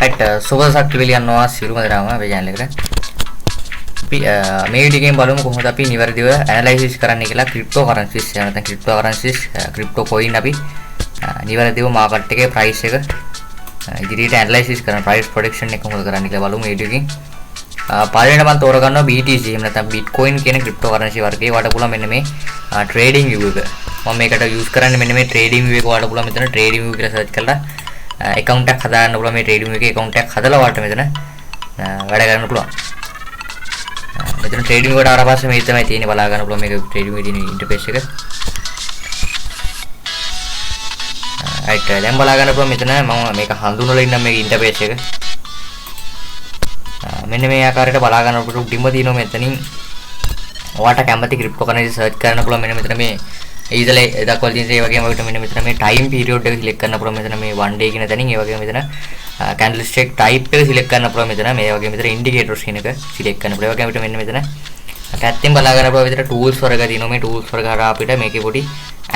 right සුබසක් පිළිගන්න යනවා සිරුම දරාම අපේ channel එකට. අපි මේ වීඩියෝ එකෙන් බලමු කොහොමද අපි නිවැරදිව ඇනලයිසිස් කරන්න කියලා cryptocurrencies එහෙම නැත්නම් cryptocurrencies crypto coin අපි නිවැරදිව මාකට් එකේ price එක ඉදිරියට ඇනලයිසිස් කරන price prediction එක කොහොමද කරන්න කියලා බලමු වීඩියෝ එකෙන්. පළවෙනිට මම තෝරගන්නවා BTC එහෙම නැත්නම් Bitcoin කියන cryptocurrency වර්ගයේ වට පුළුවන් මෙන්න මේ trading view එක. මම මේකට use කරන්නේ මෙන්න මේ trading view එක වට පුළුවන් මෙතන trading view කියලා search කරලා account එකක් හදාගන්න පුළුවන් මේ trading view එකේ account එකක් හදලා වාට මෙතන වැඩ කරන්න පුළුවන්. මෙතන trading වලට ආවට පස්සේ මේ තමයි තියෙන්නේ බලා ගන්න පුළුවන් මේක trading එකේ තියෙන interface එක. right දැන් බලා ගන්න පුළුවන් මෙතන මම මේක හඳුනලා ඉන්න මේ interface එක. මෙන්න මේ ආකාරයට බලා ගන්නකොට උඩින්ම තියෙනවා මෙතනින් ඔයාලට කැමති cryptocurrency search කරන්න පුළුවන් මෙන්න මෙතන මේ ඊදලේ දක්වලා තියෙන ඒ වගේම අපිට මෙන්න මෙතන මේ time period එක select කරන්න පුළුවන් මෙතන මේ 1 day කියන තැනින් ඒ වගේම මෙතන candlestick type එක select කරන්න පුළුවන් මෙතන මේ වගේ මෙතන indicators කියන එක select කරන්න පුළුවන්. ඒ වගේම අපිට මෙන්න මෙතන පැත්තෙන් බලා ගන්න පුළුවන් විතර tools වර්ග තියෙනවා මේ tools වර්ග හරහා අපිට මේකේ පොඩි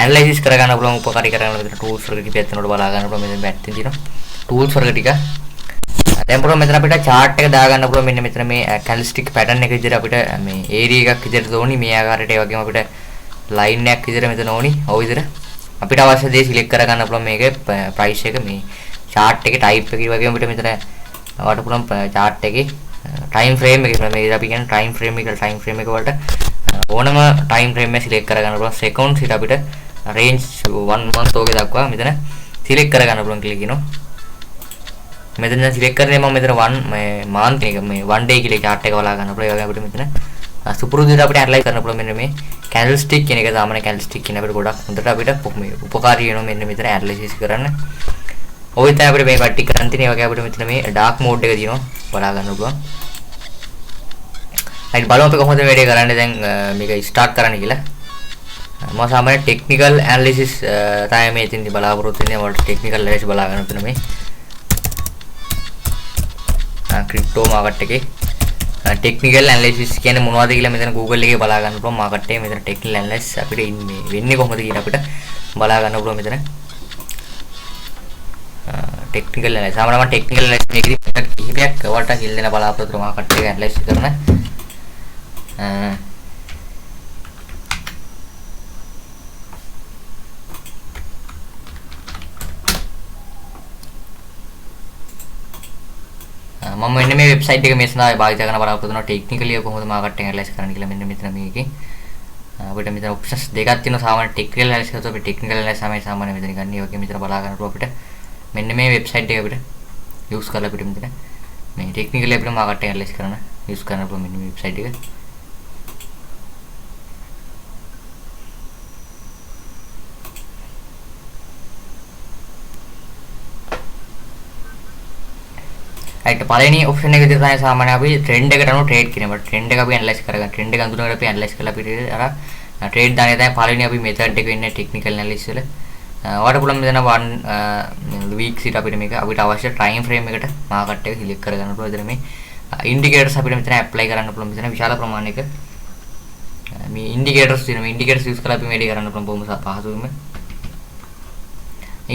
analysis කර ගන්න පුළුවන් උපකාරී කරගන්න මෙතන tools වර්ග ටික පැත්තෙන් බලා ගන්න පුළුවන් මෙතන පැත්තෙන් තියෙනවා tools වර්ග ටික. දැන් පුළුවන් මෙතන අපිට chart එක දාගන්න පුළුවන් මෙන්න මෙතන මේ candlestick pattern එක විදිහට අපිට මේ area එකක් විදිහට දෝනි මේ ආකාරයට ඒ වගේම අපිට line එකක් විදිහට මෙතන ඕනි ඔය විදිහට අපිට අවශ්‍ය දේ select කර ගන්න පුළුවන් මේකේ price එක මේ chart එකේ type එක වගේම අපිට මෙතන වට පුළුවන් chart එකේ time frame එක මේ අපි කියන්නේ time frame එක වලට ඕනම time frame එක select කර ගන්න පුළුවන් seconds ඊට අපිට range 1 month ඔගේ දක්වා මෙතන select කර ගන්න පුළුවන් කියලා කියනවා. මෙතන select කරන්නේ මම මෙතන 1 මේ month එක මේ 1 day කියලා chart එක බලා ගන්න පුළුවන්. ඒ වගේ අපිට මෙතන සුපුරුදුට අපිට ඇනලයිස් කරන්න පුළුවන් මෙන්න මේ candlestick කියන එක සාමාන්‍ය candlestick කියන අපිට ගොඩක් හොඳට අපිට මේ උපකාරී වෙනවා මෙන්න මෙතන ඇනලයිසිස් කරන්න. ඔය තමයි අපිට මේ කට්ටි කරන් තියෙන. ඒ වගේ අපිට මෙතන මේ dark mode එක තියෙනවා බලා ගන්න පුළුවන්. හරි බලමු අපි කොහොමද වැඩේ කරන්නේ දැන් මේක start කරන්න කියලා. මම සාමාන්‍ය technical analysis තමයි මේ ඉතින් බලාපොරොත්තු වෙන්නේ. වලට technical analysis බලා ගන්න මෙතන මේ crypto market එකේ technical analysis කියන්නේ මොනවද කියලා මෙතන Google එකේ බලා ගන්න පුළුවන් market එකේ මෙතන technical analysis අපිට මේ වෙන්නේ කොහොමද කියලා අපිට බලා ගන්න පුළුවන් මෙතන technical analysis සාමාන්‍යයෙන් මම technical analysis මේකදී කිහිපයක් වලට හිල් දෙන බලාපොරොත්තු වෙන market එක analysis කරන මම මෙන්න මේ වෙබ්සයිට් එක මේ සඳහා භාවිත කරන බලාපොරොත්තු වෙනවා ටෙක්නිකලි කොහොමද මාකට් එක ඇනලයිස් කරන්න කියලා මෙන්න මෙතන මේකේ අපිට මෙතන ඔප්ෂන්ස් දෙකක් තියෙනවා සාමාන්‍ය ටෙක්නිකල් ඇනලයිස් කරද්දී අපි ටෙක්නිකල් ඇනලයිස් තමයි සාමාන්‍ය මෙතන ගන්න. ඒ වගේ මෙතන බලා ගන්නකොට අපිට මෙන්න මේ වෙබ්සයිට් එක අපිට යූස් කරලා අපිට මෙතන මේ ටෙක්නිකලි අපිට මාකට් එක ඇනලයිස් කරන්න යූස් කරන්න පුළුවන් මෙන්න මේ වෙබ්සයිට් එක. right පළවෙනි ඔප්ෂන් එක විදිහට තමයි සාමාන්‍ය අපි ට්‍රෙන්ඩ් එකට අනුව ට්‍රේඩ් කරනවා. ට්‍රෙන්ඩ් එක අපි ඇනලයිස් කරගන්න. ට්‍රෙන්ඩ් එක අඳුනගෙන අපි ඇනලයිස් කරලා අපිට අර ට්‍රේඩ් දාන්නේ තමයි පළවෙනි අපි මෙතඩ් එක වෙන්නේ ටෙක්නිකල් ඇනලිසිස් වල. ඔයාලට පුළුවන් මෙතන 1 weeks ඊට අපිට මේක අපිට අවශ්‍ය time frame එකට මාකට් එක සිලෙක්ට් කරගන්න පුළුවන්. එතන මේ indicators අපිට මෙතන apply කරන්න පුළුවන්. මෙතන විශාල ප්‍රමාණයක මේ indicators තියෙනවා. මේ indicators use කරලා අපි මේක කරන්න පුළුවන් බොහොම පහසුවෙන්ම.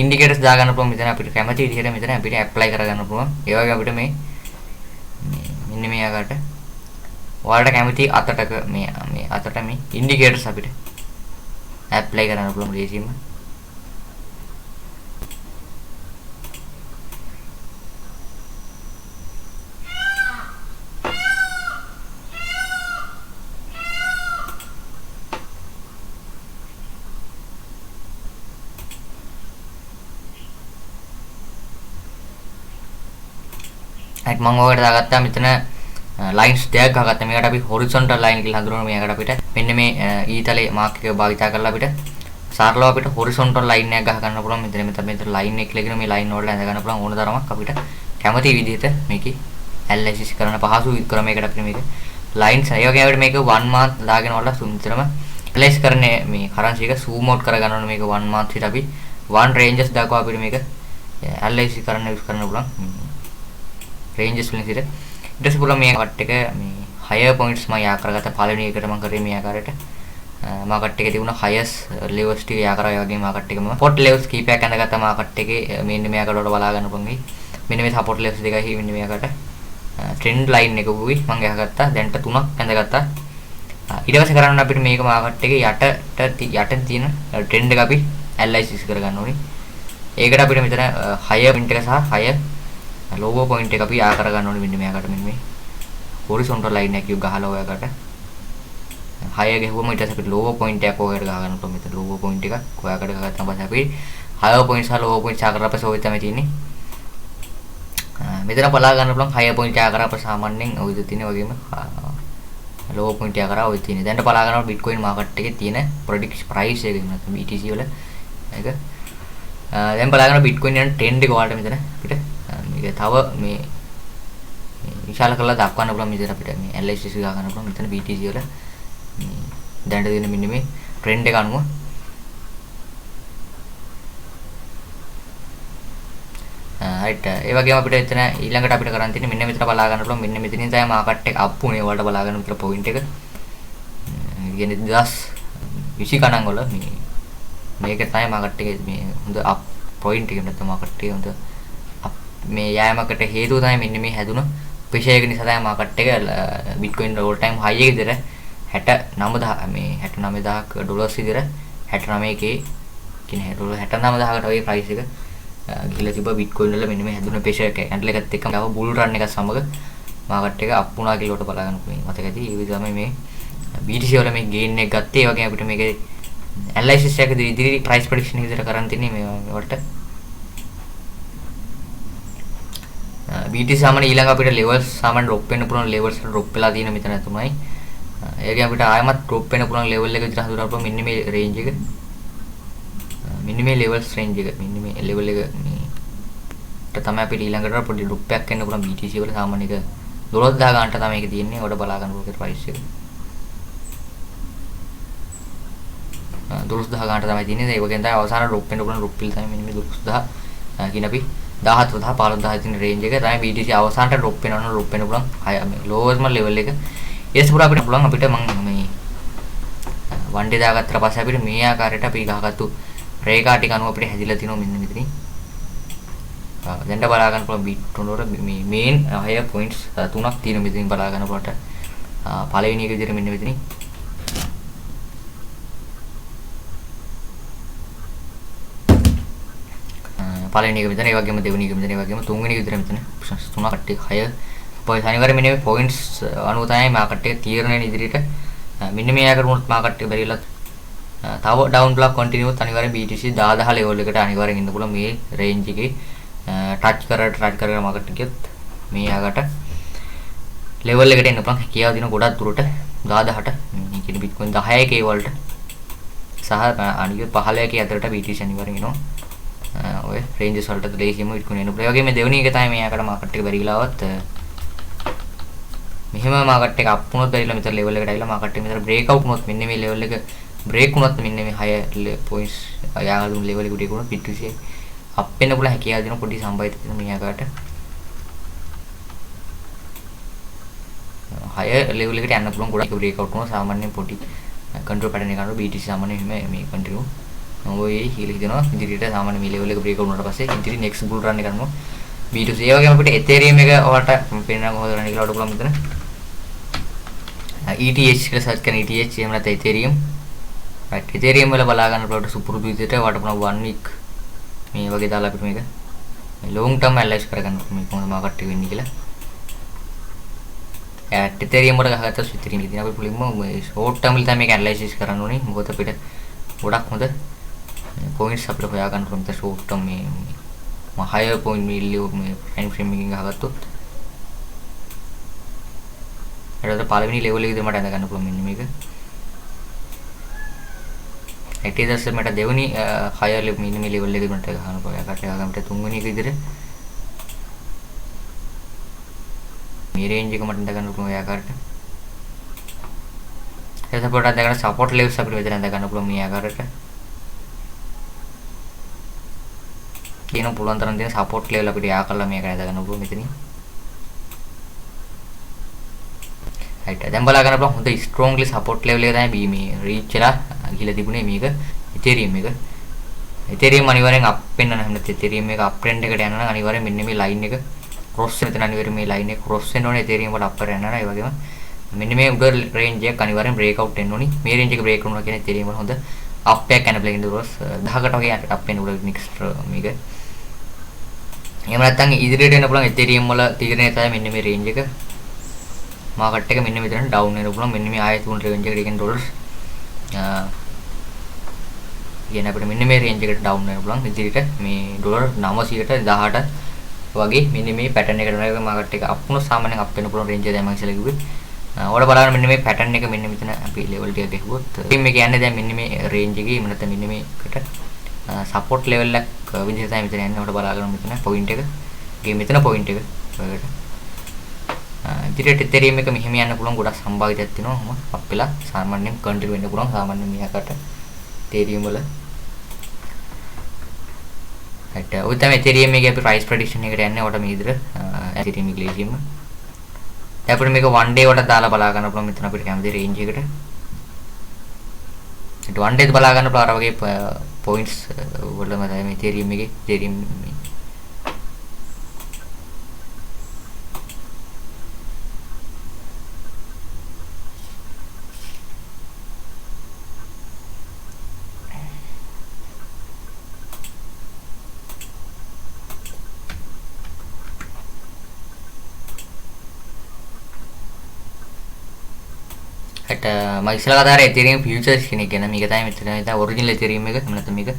indicators දාගන්න පුළුවන් මෙතන අපිට කැමති විදිහට මෙතන අපිට apply කරගන්න පුළුවන්. ඒ වගේ අපිට මේ මෙන්න මේ ආකාරයට ඔයාලට කැමති අතටක මේ අතට මේ indicators අපිට apply කරන්න පුළුවන් ලේසියෙන්ම. right මම ඔයාලට දාගත්තා මෙතන lines දෙකක් ගහගත්තා. මේකට අපි horizontal line කියලා හඳුන්වනවා. මේකට අපිට මෙන්න මේ ඊතලේ මාක් එක භාවිත කරලා අපිට සරලව අපිට horizontal line එකක් ගහ ගන්න පුළුවන්. මෙතන line එක කියලා කියන මේ line වලට ඇඳ ගන්න පුළුවන් ඕන තරමක් අපිට කැමති විදිහට මේකේ analysis කරන්න පහසු ක්‍රමයකට අපිට මේක lines ඒ වගේ අපිට මේක 1 month දාගෙන වල සුන්දරම place කරන්නේ මේ currency එක zoom out කර ගන්න ඕනේ. මේක 1 month විතර අපි 1 ranges දක්වා අපිට මේක analysis කරන්න use කරන්න පුළුවන්. ranges වලින් ඉතින් ඊට පස්සේ පුළුවන් මේ කට් එක මේ higher points මම යා කරගත්ත පළවෙනි එකට මම කරේ මේ ආකාරයට මාකට් එකේ තිබුණ highest levels ටික යා කරා. ඒ වගේම මාකට් එකම pot levels කීපයක් ඇඳගත්ත මාකට් එකේ මෙන්න මේ ආකාරයට බලා ගන්න පුළුවන්. මෙන්න මේ සපෝට් ලෙවල්ස් දෙකයි මෙන්න මේකට ට්‍රෙන්ඩ් ලයින් එකකුයි මම ගහගත්තා. දැන්ට 3ක් ඇඳගත්තා. ඊට පස්සේ කරන්න අපිට මේක මාකට් එකේ යට තියෙන ට්‍රෙන්ඩ් එක අපි ඇනලයිසිස් කරගන්න ඕනේ. ඒකට අපිට මෙතන හය පොයින්ට් එක සහ හය ලෝගෝ පොයින්ට් එක අපි ආ කරගන්න ඕනේ මෙන්න මේකට. මෙන්න මේ හොරිසොන්ටල් ලයින් එකක් ගහලා ඔයකට හය ගහුවම ඊට පස්සේ අපිට ලෝගෝ පොයින්ට් එකක් ඔයකට ගහගන්න ඕනේ. මෙතන ලෝගෝ පොයින්ට් එකක් ඔයකට ගහගත්තාම පස්සේ අපි හය පොයින්ට් සහ ලෝගෝ පොයින්ට් ආ කරලා පස්සේ ඔය තමයි තියෙන්නේ. මෙතන බලා ගන්න පුළුවන් 6 පොයින්ට් ආ කරා අප සාමාන්‍යයෙන් ඔය විදිහට තියෙන වගේම ලෝ පොයින්ට් ආ කරා ඔය තියෙන. දැන්ට බලා ගන්නවා Bitcoin මාකට් එකේ තියෙන ප්‍රොඩක්ට් ප්‍රයිස් එක නැත්නම් BTC වල ඒක. දැන් බලා ගන්නවා Bitcoin යන ට්‍රෙන්ඩ් එක ඔයාලට මෙතන අපිට මේක තව මේ විශාල කරලා දක්වන්න පුළුවන්. මෙතන අපිට මේ ඇනලයිසිස් ගහ ගන්න පුළුවන්. මෙතන BTC වල මේ දැන්ට දෙන මෙන්න මේ ට්‍රෙන්ඩ් එක අනුව right ඒ වගේම අපිට එතන ඊළඟට අපිට කරන් තියෙන්නේ මෙන්න මෙතන බලා ගන්න පුළුවන්. මෙන්න මෙතනින් තමයි මාකට් එක අප් උනේ. ඔයාලට බලා ගන්න මෙතන පොයින්ට් එක. කියන්නේ 2020 ගණන් වල මේක තමයි මාකට් එකේ මේ හොඳ අප් පොයින්ට් එක නැත්නම් මාකට් එක හොඳ මේ යෑමකට හේතුව තමයි මෙන්න මේ හැදුන ප්‍රෙෂර් එක නිසා තමයි මාකට් එක Bitcoin all time high එක විතර 69000 මේ 69000ක ඩොලර්ස් විතර 69k කියන්නේ ඩොලර් 69000කට වගේ ප්‍රයිස් එක ගිහලා තිබ්බා Bitcoin වල මෙන්න මේ හැදුන ප්‍රෙෂර් එක කැන්ඩල් එකත් එක්කම ගාව බුල් රන් එක සමග මාකට් එක අප් වුණා කියලා උඩ බලා ගන්න පුළුවන්. මතක ඇති ඒ විදිහ තමයි මේ BTC වල මේ ගේන් එක ගත්තේ. ඒ වගේම අපිට මේකේ ඇනලයිසිස් එකකදී ඉදිරි ප්‍රයිස් ප්‍රෙඩික්ෂන් එක විතර කරන් තින්නේ මේ වලට BTC සාමාන්‍ය ඊළඟ අපිට ලෙවල්ස් සාමාන්‍ය ඩ්‍රොප් වෙන්න පුළුවන් ලෙවල්ස් ඩ්‍රොප් වෙලා තියෙන මෙතන තුනයි. ඒකෙන් අපිට ආයමත් ඩ්‍රොප් වෙන්න පුළුවන් ලෙවල් එක විතර හඳුනන්න පුළුවන්. මෙන්න මේ රේන්ජ් එක මෙන්න මේ ලෙවල්ස් රේන්ජ් එක මෙන්න මේ ලෙවල් එක මේට තමයි අපිට ඊළඟට පොඩි ඩ්‍රොප් එකක් එන්න පුළුවන්. BTC වල සාමාන්‍ය එක 12000 ගන්නට තමයි මේක තියෙන්නේ. ඔයාලට බලා ගන්න ඕනේ ප්‍රයිස් එක 12000 ගන්නට තමයි තියෙන්නේ. ඒ වගේම තමයි අවසාන ඩ්‍රොප් වෙන්න පුළුවන් ඩ්‍රොප් පිළ තමයි මෙන්න මේ 12000 කියන අපි 17000 15000 තියෙන රේන්ජ් එක තමයි BTC අවසානට ඩ්‍රොප් වෙනවා ඩ්‍රොප් වෙන්න පුළුවන්. මේ ලෝවර්ම ලෙවල් එක ඊට පස්සේ අපිට පුළුවන් අපිට මම මේ වන් ඩේ දාගත්තට පස්සේ අපිට මේ ආකාරයට අපි ගහගත්තු රේඛා ටික අනුව අපිට හැදිලා තිනවා මෙන්න මෙතනින්. දැන්ට බලා ගන්න පුළුවන් Bitcoin වල මේ මේන් 6 පොයින්ට්ස් 3ක් තියෙන මෙතනින් බලා ගන්න පුළුවන්. පළවෙනි එක විදිහට මෙන්න මෙතනින් පළවෙනි එක මෙතන, ඒ වගේම දෙවෙනි එක මෙතන, ඒ වගේම තුන්වෙනි එක විතර මෙතන ඔප්ෂන්ස් 3ක් කට්ටිය 6 පොයින්ට් අනිවාර්යයෙන් මෙන්න මේ පොයින්ට්ස් අනුව තමයි මාකට් එක තීරණය වෙන ඉදිරියට. මෙන්න මේ ආකාර වුණොත් මාකට් එක බැරිලා තව ඩවුන් බ්ලොක් කන්ටිනියුස් අනිවාර්යෙන් BTC 10000 ලෙවල් එකට අනිවාර්යෙන් ඉන්න පුළුවන්. මේ රේන්ජ් එකේ ටච් කරලා මාකට් එකෙත් මේ ආකට ලෙවල් එකට එන්න පුළුවන්. හැකියාව දින ගොඩක් දුරට 10000ට මේ කියන්නේ Bitcoin 10k වලට සහ අනිත් 15k අතරට BTC අනිවාර්යෙන් එනවා. ඔය රේන්ජස් වලට ලේසියෙම Bitcoin එන්න පුළුවන්. ඒ වගේම දෙවෙනි එක තමයි මේ ආකට මාකට් එක බැරිලාවත් මෙහෙම මාකට් එක අප් වුණොත් බැරිලා මෙතන ලෙවල් එකට ඇවිල්ලා මාකට් එක මෙතන බ්‍රේක් අවුට් වුණොත් මෙන්න මේ ලෙවල් එක බ්‍රේක් වුණොත් මෙන්න මේ 6 පොයින්ට්ස් යාළුම් ලෙවල් එකට ගිහුණොත් BTC අප් වෙන්න පුළුවන් හැකියාව දෙන පොඩි සම්බයිත තියෙන මේ ආකාරයට 6 ලෙවල් එකට යන්න පුළුවන්. ගොඩක් බ්‍රේක් අවුට් වුණා සාමාන්‍යයෙන් පොඩි කන්ට්‍රෝල් පැටර්න් එක ගන්නවා BTC සාමාන්‍යයෙන් මේ කන්ටිනියු ඔය හීල හිතනවා ඉදිරියට සාමාන්‍ය මේ ලෙවල් එක බ්‍රේක් අවුට් වුණාට පස්සේ ඉදිරි නෙක්ස්ට් බුල් රන් එක කරනවා BTC. ඒ වගේම අපිට Ethereum එක ඔයාලට පේනවා කොහොමද කරන්නේ කියලා ඔයාලට පුළුවන් මෙතන ETH කියලා සර්ච් කරන ETH එහෙම නැත්නම් Ethereum right Ethereum වල බලා ගන්න පුළුවන් සුපුරුදු විදිහට ඔයාලට පුළුවන් 1 week මේ වගේ දාලා අපිට මේක long term analyze කරගන්න මේ කොහොමද මාකට් එක වෙන්නේ කියලා. Ethereum වල ගහගත්ත Ethereum ඉතින් අපි පුළුවන් මේ short term වල තමයි මේක analysis කරන්න ඕනේ. මොකද අපිට ගොඩක් හොඳ points අපිට හොයා ගන්න පුළුවන් short term මේ higher point මේ time frame එකකින් ගහගත්තොත් ඒකට පළවෙනි level එකේදී මට අඳ ගන්න පුළුවන් මෙන්න මේක. ඊට පස්සේ මට දෙවෙනි higher level මේ level එකේදී මට ගහන්න පුළුවන්. ඒකට ගාමට තුන්වෙනි එක විදිහට මේ range එක මට අඳ ගන්න පුළුවන් ආකාරයට. ඒක පොඩ්ඩක් අඳ ගන්න support levels අපිට මෙතන අඳ ගන්න පුළුවන් මේ ආකාරයට. කියන පුළුවන් තරම් තියෙන support level අපිට යා කරලා මේක අඳ ගන්න පුළුවන් මෙතනින්. right දැන් බලා ගන්න පුළුවන් හොඳ strongly support level එක තමයි මේ reach වෙලා ගිහලා තිබුණේ මේක Ethereum එක. Ethereum අනිවාර්යෙන් අප් වෙන්න නම් නැත්නම් Ethereum එක අප් ට්‍රෙන්ඩ් එකට යනවා නම් අනිවාර්යෙන් මෙන්න මේ ලයින් එක ක්‍රොස් වෙන තැන අනිවාර්යෙන් මේ ලයින් එක ක්‍රොස් වෙන්න ඕනේ Ethereum වල අප් කරගෙන යනවා. ඒ වගේම මෙන්න මේ උඩ රේන්ජ් එක අනිවාර්යෙන් බ්‍රේක් අවුට් වෙන්න ඕනි. මේ රේන්ජ් එක බ්‍රේක් වුණා කියන්නේ Ethereum වල හොඳ අප් එකක් යන ප්ලේන් දවස් 10කට වගේ අප් වෙන උඩ නෙක්ස්ට් මේක. එහෙම නැත්නම් ඉදිරියට එන්න පුළුවන් Ethereum වල තීරණය තමයි මෙන්න මේ රේන්ජ් එක. මාකට් එක මෙන්න මෙතන ඩවුන් වෙන්න පුළුවන්. මෙන්න මේ ආයෙත් උන් රේන්ජ් එකට කියන ඩොලර් කියන අපිට මෙන්න මේ රේන්ජ් එකට ඩවුන් වෙන්න පුළුවන්. ඉදිරියට මේ ඩොලර් 900ට 18 වගේ මෙන්න මේ පැටර්න් එකට නේද මාකට් එක අප් වුණොත් සාමාන්‍යයෙන් අප් වෙන්න පුළුවන් රේන්ජ් එක දැන් මම ඉස්සෙල්ලා කිව්වේ. ඔයාලා බලන්න මෙන්න මේ පැටර්න් එක මෙන්න මෙතන අපි ලෙවල් ටික ගහුවොත් මේ කියන්නේ දැන් මෙන්න මේ රේන්ජ් එකේ එහෙම නැත්නම් මෙන්න මේකට සපෝට් ලෙවල් එක විදිහට තමයි මෙතන යන්නේ. ඔයාලා බලාගන්න මෙතන පොයින්ට් එක. ගේ මෙතන පොයින්ට් එක. ඔයකට ඉදිරියට Ethereum එක මෙහෙම යන්න පුළුවන් ගොඩක් සම්භාවිතයක් තියෙනවා. ඔහොම අප් වෙලා සාමාන්‍යයෙන් කන්ටිනියු වෙන්න පුළුවන්. සාමාන්‍යයෙන් මෙයාකට Ethereum වල හට ඔය තමයි Ethereum එකේ අපි price prediction එකට යන්නේ. ඔකට මේ විදිහට Ethereum ඉග්ලේසියම් අපිට මේක 1 day වලට දාලා බලා ගන්න පුළුවන්. මෙතන අපිට කැමති රේන්ජ් එකට. ඒත් 1 day බලා ගන්න පුළුවන් අර වගේ points වලම තමයි මේ Ethereum එකේ Ethereum මම ඉස්සෙල්ලා කතා කරේ Ethereum futures කියන එක ගැන. මේක තමයි මෙතන ඔරිජිනල් Ethereum එක. එහෙම නැත්නම් මේක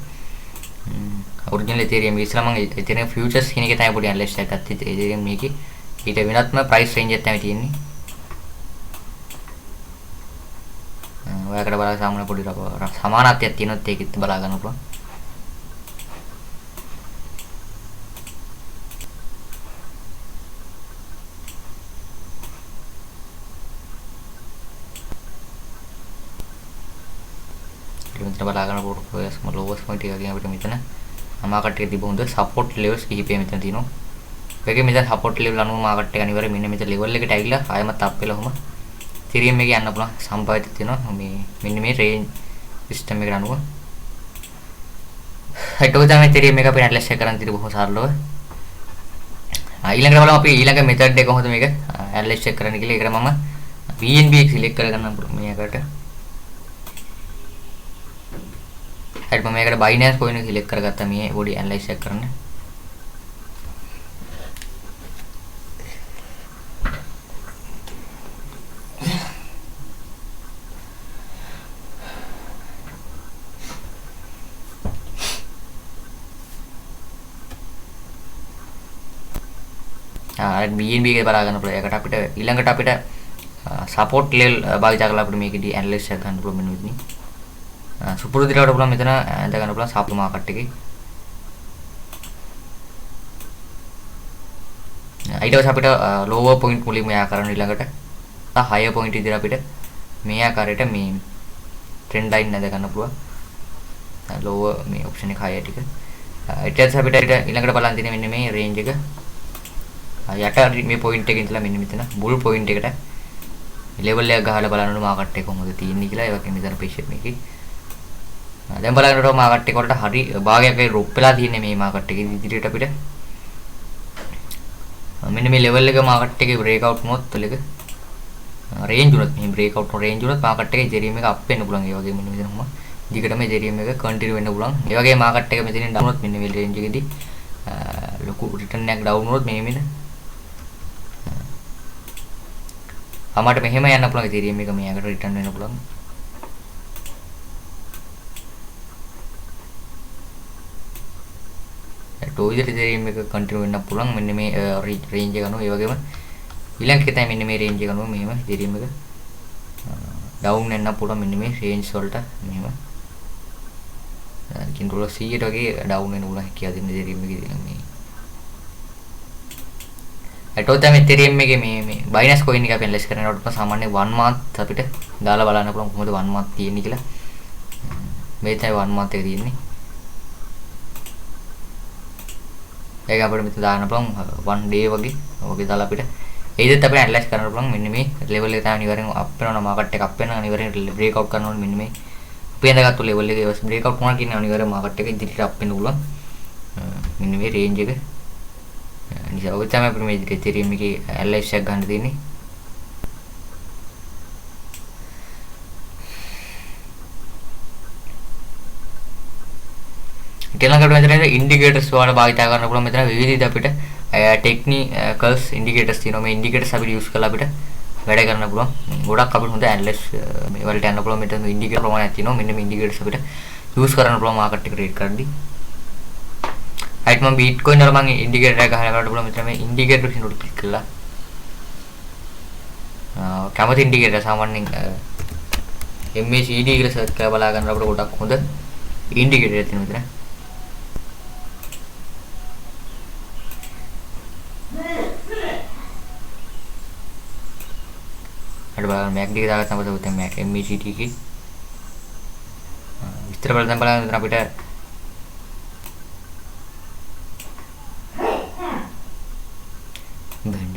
ඔරිජිනල් Ethereum එක ඉස්සෙල්ලා මම Ethereum futures කියන එක තමයි පොඩි ඇනලිස්ට් එකක් ගත්තේ. Ethereum මේකේ ඊට වෙනත්ම price range එකක් තමයි තියෙන්නේ. ඔයාකට බලලා සාමාන්‍ය පොඩි සමානත්වයක් තියෙනොත් ඒකෙත් බලා ගන්න පුළුවන්. මෙතන බලා ගන්න පොඩ්කාස්ට් මම ලෝවස් පොයින්ට් එක ගියා අපිට මෙතන මාකට් එකේ තිබුණ හොඳ සපෝට් ලෙවල්ස් කිහිපයක් මෙතන තියෙනවා. ඒකේ මෙතන සපෝට් ලෙවල් අනුව මාකට් එක අනිවාර්යයෙන් මෙන්න මෙතන ලෙවල් එකට ඇවිල්ලා ආයෙමත් අප් වෙලා ඔහම Ethereum එකේ යන්න පුළුවන් සම්භාවිතය තියෙනවා. මේ මෙන්න මේ රේන්ජ් සිස්ටම් එකට අනුව හිටව තමයි Ethereum එක අපි ඇනලයිස් කරන්න තියෙන්නේ බොහොම සරලව. ඊළඟට බලමු අපි ඊළඟ මෙතඩ් එක කොහොමද මේක ඇනලයිස් කරන්න කියලා. ඒකට මම BNB එක සිලෙක්ට් කරගන්න පුළුවන් මේකට. මම මේකට Binance coin එක සිලෙක්ට් කරගත්තා මේ බොඩි ඇනලයිස් එක කරන්න. BNB එක බලා ගන්න පුළුවන්. ඒකට අපිට ඊළඟට අපිට සපෝට් ලෙවල් භාවිත කරලා අපිට මේකදී ඇනලයිස් එක ගන්න පුළුවන් මෙන්න මෙතන. සුපුරුදු දිරවට පුළුවන් මෙතන ඇඳ ගන්න පුළුවන් සාප්පු මාකට් එකේ. ඊට පස්සේ අපිට lower point මුලින්ම යා කරන්න ඊළඟට higher point විදිහට අපිට මේ ආකාරයට මේ trend line ඇඳ ගන්න පුළුවන්. lower මේ option එක higher ටික. ඊට පස්සේ අපිට ඊළඟට බලන්න තියෙන්නේ මෙන්න මේ range එක. යට මේ point එකේ ඉඳලා මෙන්න මෙතන bull point එකට level එක ගහලා බලන්න මාකට් එක කොහොමද තියෙන්නේ කියලා. ඒ වගේම මෙතන pressure මේකේ දැන් බලන්නකොට මාකට් එක වලට හරි භාගයක් ඒ ඩ්‍රොප් වෙලා තියෙන්නේ මේ මාකට් එකේ ඉදිරියට අපිට මෙන්න මේ ලෙවල් එක මාකට් එකේ බ්‍රේක් අවුට් වුණොත් එක රේන්ජ් උනත් මේ බ්‍රේක් අවුට් රේන්ජ් උනත් මාකට් එකේ Ethereum එක අප් වෙන්න පුළුවන්. ඒ වගේම මෙන්න මෙතන කොහොම දිගටම Ethereum එක කන්ටිනියු වෙන්න පුළුවන්. ඒ වගේ මාකට් එක මෙතනින් ඩවුන් වුණොත් මෙන්න මේ රේන්ජ් එකේදී ලොකු රිටර්න් එකක් ඩවුන් වුණොත් මේ මෙන්න අපිට මෙහෙම යන්න පුළුවන් Ethereum එක මෙයාකට රිටර්න් වෙන්න පුළුවන්. ටෝයිදට Ethereum එක කන්ටිනියු වෙන්න පුළුවන් මෙන්න මේ රේන්ජ් එක අනුව. ඒ වගේම ඊළඟ එක තමයි මෙන්න මේ රේන්ජ් එක අනුව මෙහෙම Ethereum එක ඩවුන් වෙන්න පුළුවන් මෙන්න මේ රේන්ජ් වලට මෙහෙම කින්ඩෝල 100ට වගේ ඩවුන් වෙන්න පුළුවන් කියලා දෙන්න Ethereum එකේ මේ අටෝ තමයි Ethereum එකේ මේ Binance coin එක අපි ඇනලයිස් කරනකොට සාමාන්‍ය 1 month අපිට දාලා බලන්න පුළුවන් කොහොමද 1 month තියෙන්නේ කියලා. මේ තමයි 1 month එක තියෙන්නේ. ඒක අපිට මෙතන දාන්න පුළුවන් 1 day වගේ දාලා අපිට ඒකත් අපිට ඇනලයිස් කරන්න පුළුවන්. මෙන්න මේ ලෙවල් එක තමයි අනිවාර්යෙන් අප් වෙනවා මාකට් එක අප් වෙනවා අනිවාර්යෙන් බ්‍රේක් අවුට් කරනවා මෙන්න මේ පේනගත්තු ලෙවල් එකේ බ්‍රේක්අවුට් වුණා කියන්නේ අනිවාර්යයෙන් මාකට් එක ඉදිරියට අප් වෙන්න පුළුවන්. මෙන්න මේ රේන්ජ් එක නිසා ඔය තමයි අපිට මේ ඉතිරියම් එකේ ඇනලයිස් එකක් ගන්න තියෙන්නේ. ඊළඟට මෙතන ඉන්ඩිකේටර්ස් වල භාවිතා කරන්න පුළුවන්. මෙතන විවිධ අපිට ටෙක්නිකල්ස් ඉන්ඩිකේටර්ස් තියෙනවා. මේ ඉන්ඩිකේටර්ස් අපිට යූස් කරලා අපිට වැඩ කරන්න පුළුවන්. ගොඩක් අපිට හොඳ ඇනලයිස් මේ වලට යන්න පුළුවන්. මෙතන ඉන්ඩිකේටර් ප්‍රමාණයක් තියෙනවා. මෙන්න මේ ඉන්ඩිකේටර්ස් අපිට යූස් කරන්න පුළුවන් මාකට් එක ට්‍රේඩ් කරද්දී. හයිට් මම බීට්කොයින් වල මම ඉන්ඩිකේටර් එක ගහලා බලන්න පුළුවන්. මෙතන මේ ඉන්ඩිකේටර් එකේ උඩ ක්ලික් කරලා කැමති ඉන්ඩිකේටර් සාමාන්‍යයෙන් MACD කියලා සර්ච් කරලා බලා ගන්න අපිට ගොඩක් හොඳ ඉන්ඩිකේටර් එකක් තියෙනවා මෙතන. අර බලන්න MACD එක දාගත්තම තමයි MACD එකේ විස්තර බලන්න බලන්න අපිට බලන්න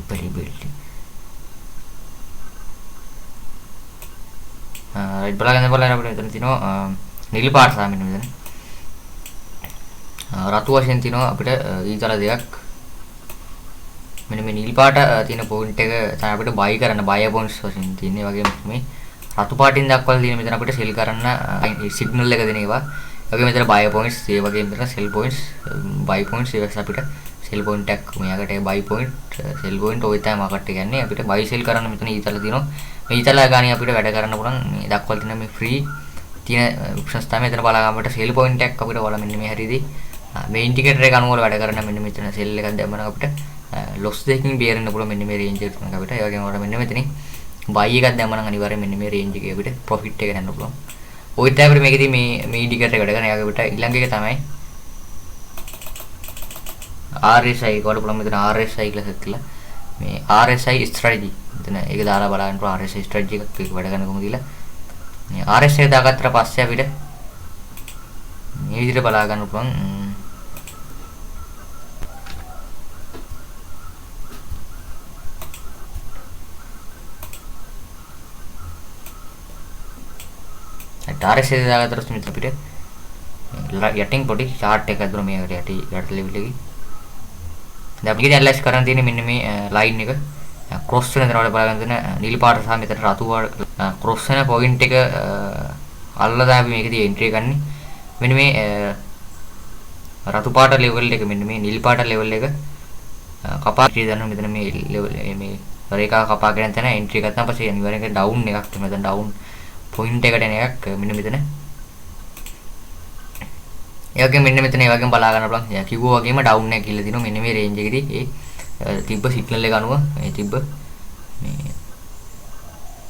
රයිට් බලන්න අපිට මෙතන තියෙනවා නිල් පාට සාම මෙන්න මෙතන රතු වශයෙන් තියෙනවා අපිට ඊතල දෙකක්. මෙන්න මේ නිල් පාට තියෙන පොයින්ට් එක තමයි අපිට බයි කරන්න බය පොයින්ට්ස් වශයෙන් තියෙන්නේ. ඒ වගේම මේ රතු පාටින් දක්වලා තියෙන මෙතන අපිට සෙල් කරන්න සිග්නල් එක දෙන ඒවා. ඒ වගේම මෙතන බය පොයින්ට්ස්, ඒ වගේම මෙතන සෙල් පොයින්ට්ස්, බයි පොයින්ට්ස් ඒවා අපිට සෙල් පොයින්ට් එකක් මෙයාකට බයි පොයින්ට්, සෙල් පොයින්ට් ඔය තමයි මාකට් එක යන්නේ. අපිට බයි සෙල් කරන්න මෙතන ඊතල තියෙනවා. මේ ඊතල ගානේ අපිට වැඩ කරන්න පුළුවන්. මේ දක්වලා තියෙන මේ ෆ්‍රී තියෙන ඔප්ෂන්ස් තමයි මෙතන බලා ගන්න අපිට සෙල් පොයින්ට් එකක් අපිට ඔයාලා මෙන්න මේ හැටිදී මේ ඉන්ඩිකේටර් එක අනුව වැඩ කරන්න මෙන්න මෙතන සෙල් එකක් දැම්මම අපිට ලොස් දෙකකින් බේරෙන්න පුළුවන් මෙන්න මේ රේන්ජ් එක තුනක අපිට. ඒ වගේම ඔයාලා මෙන්න මෙතනින් බයි එකක් දැම්මම අනිවාර්යයෙන් මෙන්න මේ රේන්ජ් එකේ අපිට ප්‍රොෆිට් එක ගන්න පුළුවන්. ඔය තමයි අපිට මේකෙදී මේ ඉන්ඩිකේටර් එක වැඩ කරන. ඒක අපිට ඊළඟ එක තමයි RSI වල පුළුවන් මෙතන RSI කියලා සෙට් කළා. මේ RSI strategy මෙතන ඒක දාලා බලන්න පුළුවන් RSI strategy එකක් ඒක වැඩ කරන කොහොමද කියලා. මේ RSI එක දාගත්තට පස්සේ අපිට මේ විදිහට බලා ගන්න පුළුවන්. RSI එක දාගත්තට මෙතන අපිට යටින් පොඩි chart එකක් දුන්න මේකට යට ලෙවල් එකේ. දැන් අපිට ඇනලයිස් කරන්න තියෙන්නේ මෙන්න මේ ලයින් එක ක්‍රොස් වෙන දරවල බලන්න දෙන නිල් පාට සහ මෙතන රතු ක්‍රොස් වෙන පොයින්ට් එක අල්ලලා තමයි අපි මේකදී එන්ට්‍රි ගන්නේ. මෙන්න මේ රතු පාට ලෙවල් එක මෙන්න මේ නිල් පාට ලෙවල් එක කපා දාන්න මෙතන මේ ලෙවල් මේ රේඛා කපාගෙන තැන එන්ට්‍රි ගත්තාම පස්සේ අනිවාර්යෙන් ඩවුන් එකක් තමයි මෙතන ඩවුන් පොයින්ට් එකට එන එකක් මෙන්න මෙතන. ඒ වගේම මෙන්න මෙතන ඒ වගේම බලා ගන්න පුළුවන්. කිව්වා වගේම ඩවුන් එක කියලා දිනවා මෙන්න මේ රේන්ජ් එකේදී ඒ තිබ්බ සිග්නල් එක අනුව මේ තිබ්බ මේ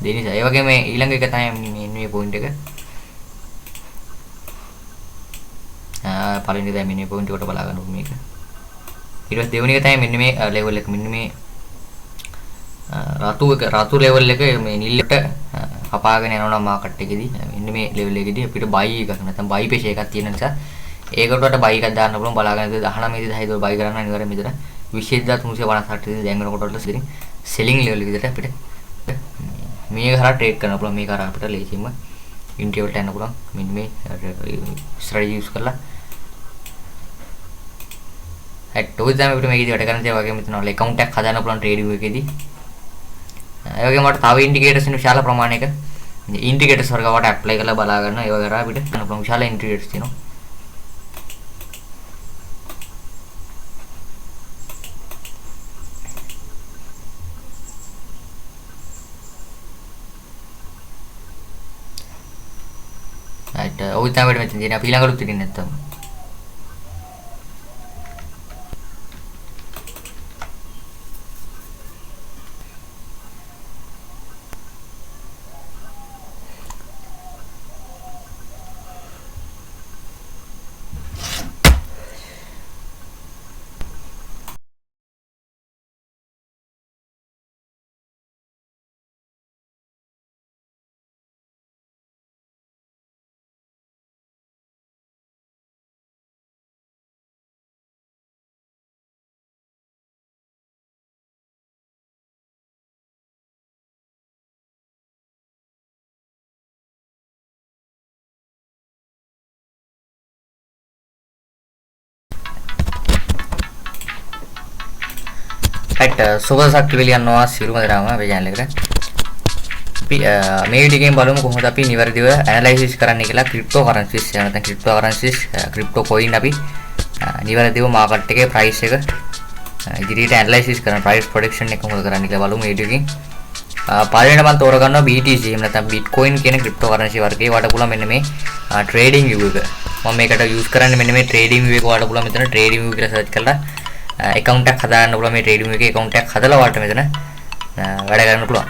දෙනිසා. ඒ වගේම ඊළඟ එක තමයි මේ පොයින්ට් එක. පළවෙනි එක තමයි මේ පොයින්ට් එකට බලා ගන්න මේක. ඊට පස්සේ දෙවෙනි එක තමයි මෙන්න මේ ලෙවල් එක මෙන්න මේ රතු ලෙවල් එක මේ නිල්ලට කපාගෙන යනවා මාකට් එකේදී මෙන්න මේ ලෙවල් එකේදී අපිට බයි එකක් නැත්නම් බයි පේජ් එකක් තියෙන නිසා ඒකටට බයි එකක් දාන්න පුළුවන්. බලාගෙන 19 10 දොර බයි කරන්න අනිවාර්යයෙන් මෙතන 20358 දැන් වෙනකොට ඉතින් සෙලින් ලෙවල් විදිහට අපිට මේක හරහා ට්‍රේඩ් කරන්න පුළුවන්. මේක හරහා අපිට ලේසියෙන්ම ඉන්ට්‍රි වලට යන්න පුළුවන්. මෙන්න මේ ස්ට්‍රැටජි යූස් කරලා ඔය තමයි අපිට මේකදී වැඩ කරන්න තියෙන වගේ මෙතන වල account එකක් හදාන්න පුළුවන් ට්‍රේඩිව් එකේදී. ඒ වගේම මට තව ඉන්ඩිකේටර්ස් විශාල ප්‍රමාණයක ඉන්ඩිකේටර්ස් වර්ග වට ඇප්ලයි කරලා බලා ගන්න. ඒ වගේ කරා අපිට ගන්න පුළුවන් විශාල ඉන්ඩිකේටර්ස් තියෙනවා. ඔය තමයි අපිට මෙතන තියෙන අපි ඊළඟට උත්තරින් නැත්තම් right සුබ සක්‍රිය යනවා සිරුම දරාම අපේ channel එකට. අපි මේ වීඩියෝ එකෙන් බලමු කොහොමද අපි නිවැරදිව ඇනලයිසිස් කරන්න කියලා ක්‍රිප්ටෝකරන්සිස් නැත්නම් ක්‍රිප්ටෝකරන්සිස් ක්‍රිප්ටෝ කොයින් අපි නිවැරදිව මාකට් එකේ ප්‍රයිස් එක ඉදිරියට ඇනලයිසිස් කරන ප්‍රයිස් ප්‍රොඩක්ෂන් එක කොහොමද කරන්න කියලා බලමු මේ වීඩියෝ එකෙන්. පළවෙනිට මම තෝරගන්නවා BTC එහෙම නැත්නම් Bitcoin කියන ක්‍රිප්ටෝකරන්සි වර්ගයේ වඩ පුළුවන් මෙන්න මේ ට්‍රේඩින් view එක. මම මේකට යූස් කරන්නේ මෙන්න මේ ට්‍රේඩින් view එක වඩ පුළුවන් මෙතන ට්‍රේඩින් view කියලා සර්ච් කරලා account එකක් හදාගන්න පුළුවන්. මේ ට්‍රේඩින් view එකේ account එකක් හදලා වාට මෙතන වැඩ ගන්න පුළුවන්.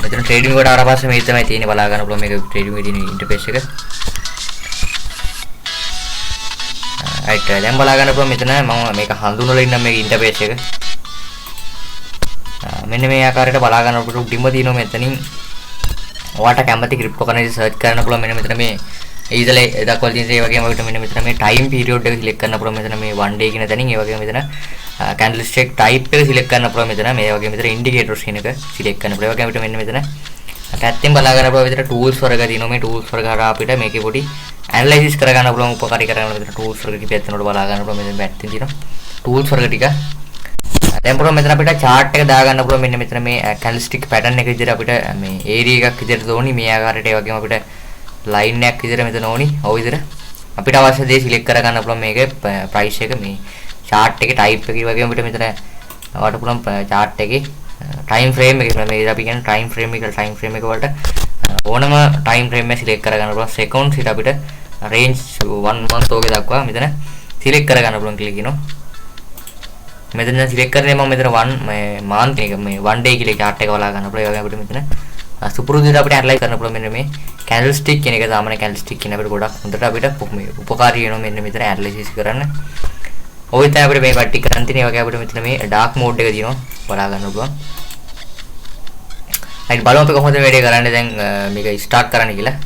මෙතන ට්‍රේඩින් වලට ආවට පස්සේ මේ තමයි තියෙන්නේ බලා ගන්න පුළුවන් මේක ට්‍රේඩින් එකේ තියෙන ඉන්ටර්ෆේස් එක. right දැන් බලා ගන්න පුළුවන් මෙතන මම මේක හඳුන්වලා ඉන්නම් මේක ඉන්ටර්ෆේස් එක. මෙන්න මේ ආකාරයට බලා ගන්නකොට උඩින්ම තියෙනවා මෙතනින් ඔයාලට කැමති ක්‍රිප්ටෝකරන්සි සර්ච් කරන්න පුළුවන්. මෙන්න මෙතන මේ ඊදලේ දක්වලා තියෙන ඒ වගේම අපිට මෙන්න මෙතන මේ ටයිම් පීරියඩ් එක සිලෙක්ට් කරන්න පුළුවන්. මෙතන මේ 1 day කියන තැනින් ඒ වගේම මෙතන candle stick type එක සිලෙක්ට් කරන්න පුළුවන්. මෙතන මේ වගේ මෙතන indicators කියන එක සිලෙක්ට් කරන්න පුළුවන්. ඒ වගේම අපිට මෙන්න මෙතන පැත්තෙන් බලා ගන්න පුළුවන් විතර tools වර්ග තියෙනවා. මේ tools වර්ග හරහා අපිට මේකේ පොඩි analysis කර ගන්න පුළුවන් උපකාරී කරගන්න මෙතන tools වර්ග කිපියක් තියෙනකොට බලා ගන්න පුළුවන්. මෙතන පැත්තෙන් තියෙනවා tools වර්ග ටික. දැන් පුළුවන් මෙතන අපිට chart එක දා ගන්න පුළුවන්. මෙන්න මෙතන මේ candlestick pattern එක විදිහට අපිට මේ area එකක් විදිහට ඕනි මේ ආකාරයට. ඒ වගේම අපිට line එකක් විදිහට මෙතන ඕනි. ඔය විදිහට අපිට අවශ්‍ය දේ select කර ගන්න පුළුවන්. මේකේ price එක මේ chart එකේ type එක වගේම අපිට මෙතන වට පුළුවන් chart එකේ time frame එක මේ අපි කියන්නේ time frame එක වලට ඕනම time frame එක select කර ගන්න පුළුවන්. seconds ඊට අපිට range 1 month ඕකේ දක්වා මෙතන select කර ගන්න පුළුවන් කියලා කියනවා. මෙතන select කරන්නේ මම මෙතන 1 මේ month එක මේ 1 day කියලා chart එක බලා ගන්න පුළුවන්. ඒ වගේම අපිට මෙතන සුපුරුදුට අපිට ඇනලයිස් කරන්න පුළුවන්. මෙන්න මේ candlestick කියන එක සාමාන්‍ය candlestick කියන අපිට ගොඩක් හොඳට අපිට මේ උපකාරී වෙනවා මෙන්න මෙතන ඇනලයිසිස් කරන්න. ඔය තමයි අපිට මේ පැටි කරන් තියෙන. ඒ වගේ අපිට මෙතන මේ dark mode එක තියෙනවා බලා ගන්න පුළුවන්. හරි බලමු අපි කොහොමද වැඩේ කරන්නේ දැන් මේක ස්ටාර්ට් කරන්න කියලා.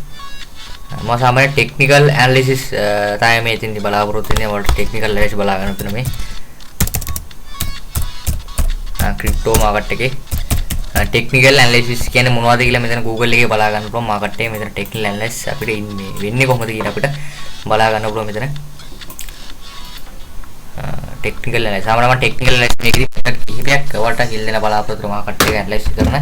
මම සාමාන්‍ය ටෙක්නිකල් ඇනලිසිස් තමයි මේ ඉතින් බලාපොරොත්තු වෙන්නේ. වලට ටෙක්නිකල් ඇනලිසිස් බලා ගන්න තුන මේ ක්‍රිප්ටෝ මාකට් එකේ ටෙක්නිකල් ඇනලිසිස් කියන්නේ මොනවද කියලා මෙතන Google එකේ බලා ගන්න පුළුවන්. මාකට් එකේ මෙතන ටෙක්නිකල් ඇනලිසිස් අපිට ඉන්නේ වෙන්නේ කොහොමද කියලා අපිට බලා ගන්න පුළුවන් මෙතන. ටෙක්නිකල් ඇනලිසිස් සාමාන්‍යයෙන් ටෙක්නිකල් ඇනලිසිස් මේකදී කිහිපයක් වලට කිල් දෙන බලාපොරොත්තු මාකට් එක ඇනලිසිස් කරන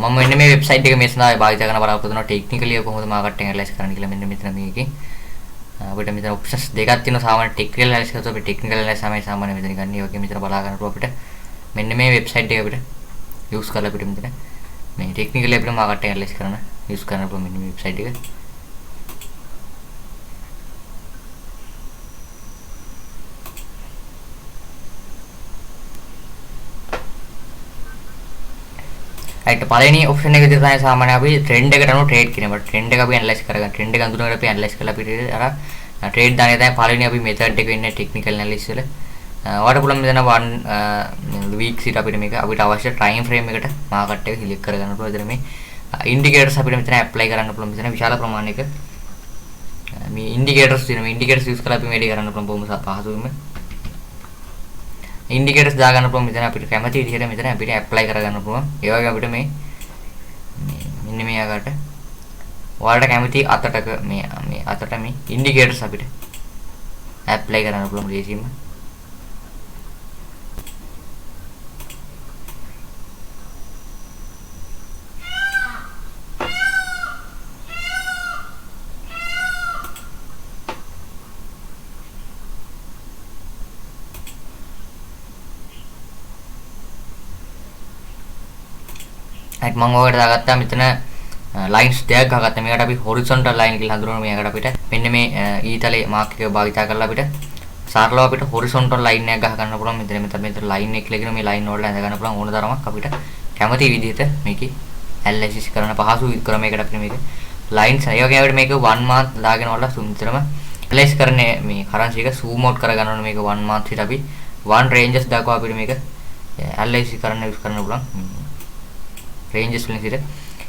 මම මෙන්න මේ වෙබ්සයිට් එක මේ සඳහා භාවිත කරන බලාපොරොත්තු වෙනවා. ටෙක්නිකලිය කොහොමද මාකට් එක ඇනලයිස් කරන්න කියලා මෙන්න මෙතන මේකේ අපිට මෙතන ඔප්ෂන්ස් දෙකක් තියෙනවා. සාමාන්‍ය ටෙක්නිකල් ඇනලයිස් කරද්දී අපි ටෙක්නිකල් ඇනලයිස් තමයි සාමාන්‍ය මෙතන ගන්න. ඒ වගේ මෙතන බලා ගන්නකොට අපිට මෙන්න මේ වෙබ්සයිට් එක අපිට යූස් කරලා අපිට මෙතන මේ ටෙක්නිකලි අපිට මාකට් එක ඇනලයිස් කරන්න යූස් කරන්න පුළුවන් මෙන්න මේ වෙබ්සයිට් එක. right පළවෙනි ඔප්ෂන් එක තමයි සාමාන්‍ය අපි ට්‍රෙන්ඩ් එකට අනුව ට්‍රේඩ් කරනවා. ට්‍රෙන්ඩ් එක අපි ඇනලයිස් කරගන්න. ට්‍රෙන්ඩ් එක අඳුනගෙන අපි ඇනලයිස් කරලා අපිට අර ට්‍රේඩ් දාන්නේ තමයි පළවෙනි අපි මෙතඩ් එක වෙන්නේ ටෙක්නිකල් ඇනලිසිස් වල. ඔයාලට පුළුවන් මෙතන 1 weeks ඊට අපිට මේක අපිට අවශ්‍ය time frame එකට මාකට් එක සිලෙක්ට් කරගන්න පුළුවන්. එතන මේ indicators අපිට මෙතන apply කරන්න පුළුවන්. මෙතන විශාල ප්‍රමාණයක මේ indicators තියෙනවා. මේ indicators use කරලා අපි වැඩි කරන්න පුළුවන් බොහොම පහසුවෙන්ම. indicators දා ගන්න පුළුවන්. මෙතන අපිට කැමති විදිහට මෙතන අපිට apply කරගන්න පුළුවන්. ඒ වගේ අපිට මේ මෙන්න මේ ආකාරයට ඔයාලට කැමති අතටක මේ අතට මේ indicators අපිට apply කරන්න පුළුවන් ලේසියෙන්ම. right මම ඔයාලට දාගත්තා මෙතන lines දෙකක් ගහගත්තා. මේකට අපි horizontal line කියලා හඳුන්වනවා. මේකට අපිට මෙන්න මේ ඊතලේ මාක් එක භාවිත කරලා අපිට සරලව අපිට horizontal line එකක් ගහ ගන්න පුළුවන්. මෙතන line එක කියලා කියන මේ line වලට ඇඳ ගන්න පුළුවන් ඕන තරමක් අපිට කැමති විදිහට මේකේ ඇනලයිසිස් කරන පහසු ක්‍රමයකට අපිට මේක lines ඒ වගේ අපිට මේක 1 month දාගෙන වල සුන්දරම ඇනලයිස් කරන්නේ මේ currency එක zoom out කර ගන්න ඕනේ. මේක 1 month ඊට අපි 1 ranges දක්වා අපිට මේක ඇනලයිසිස් කරන්න යූස් කරන්න පුළුවන්. ranges වලින් ඉතින් ඊට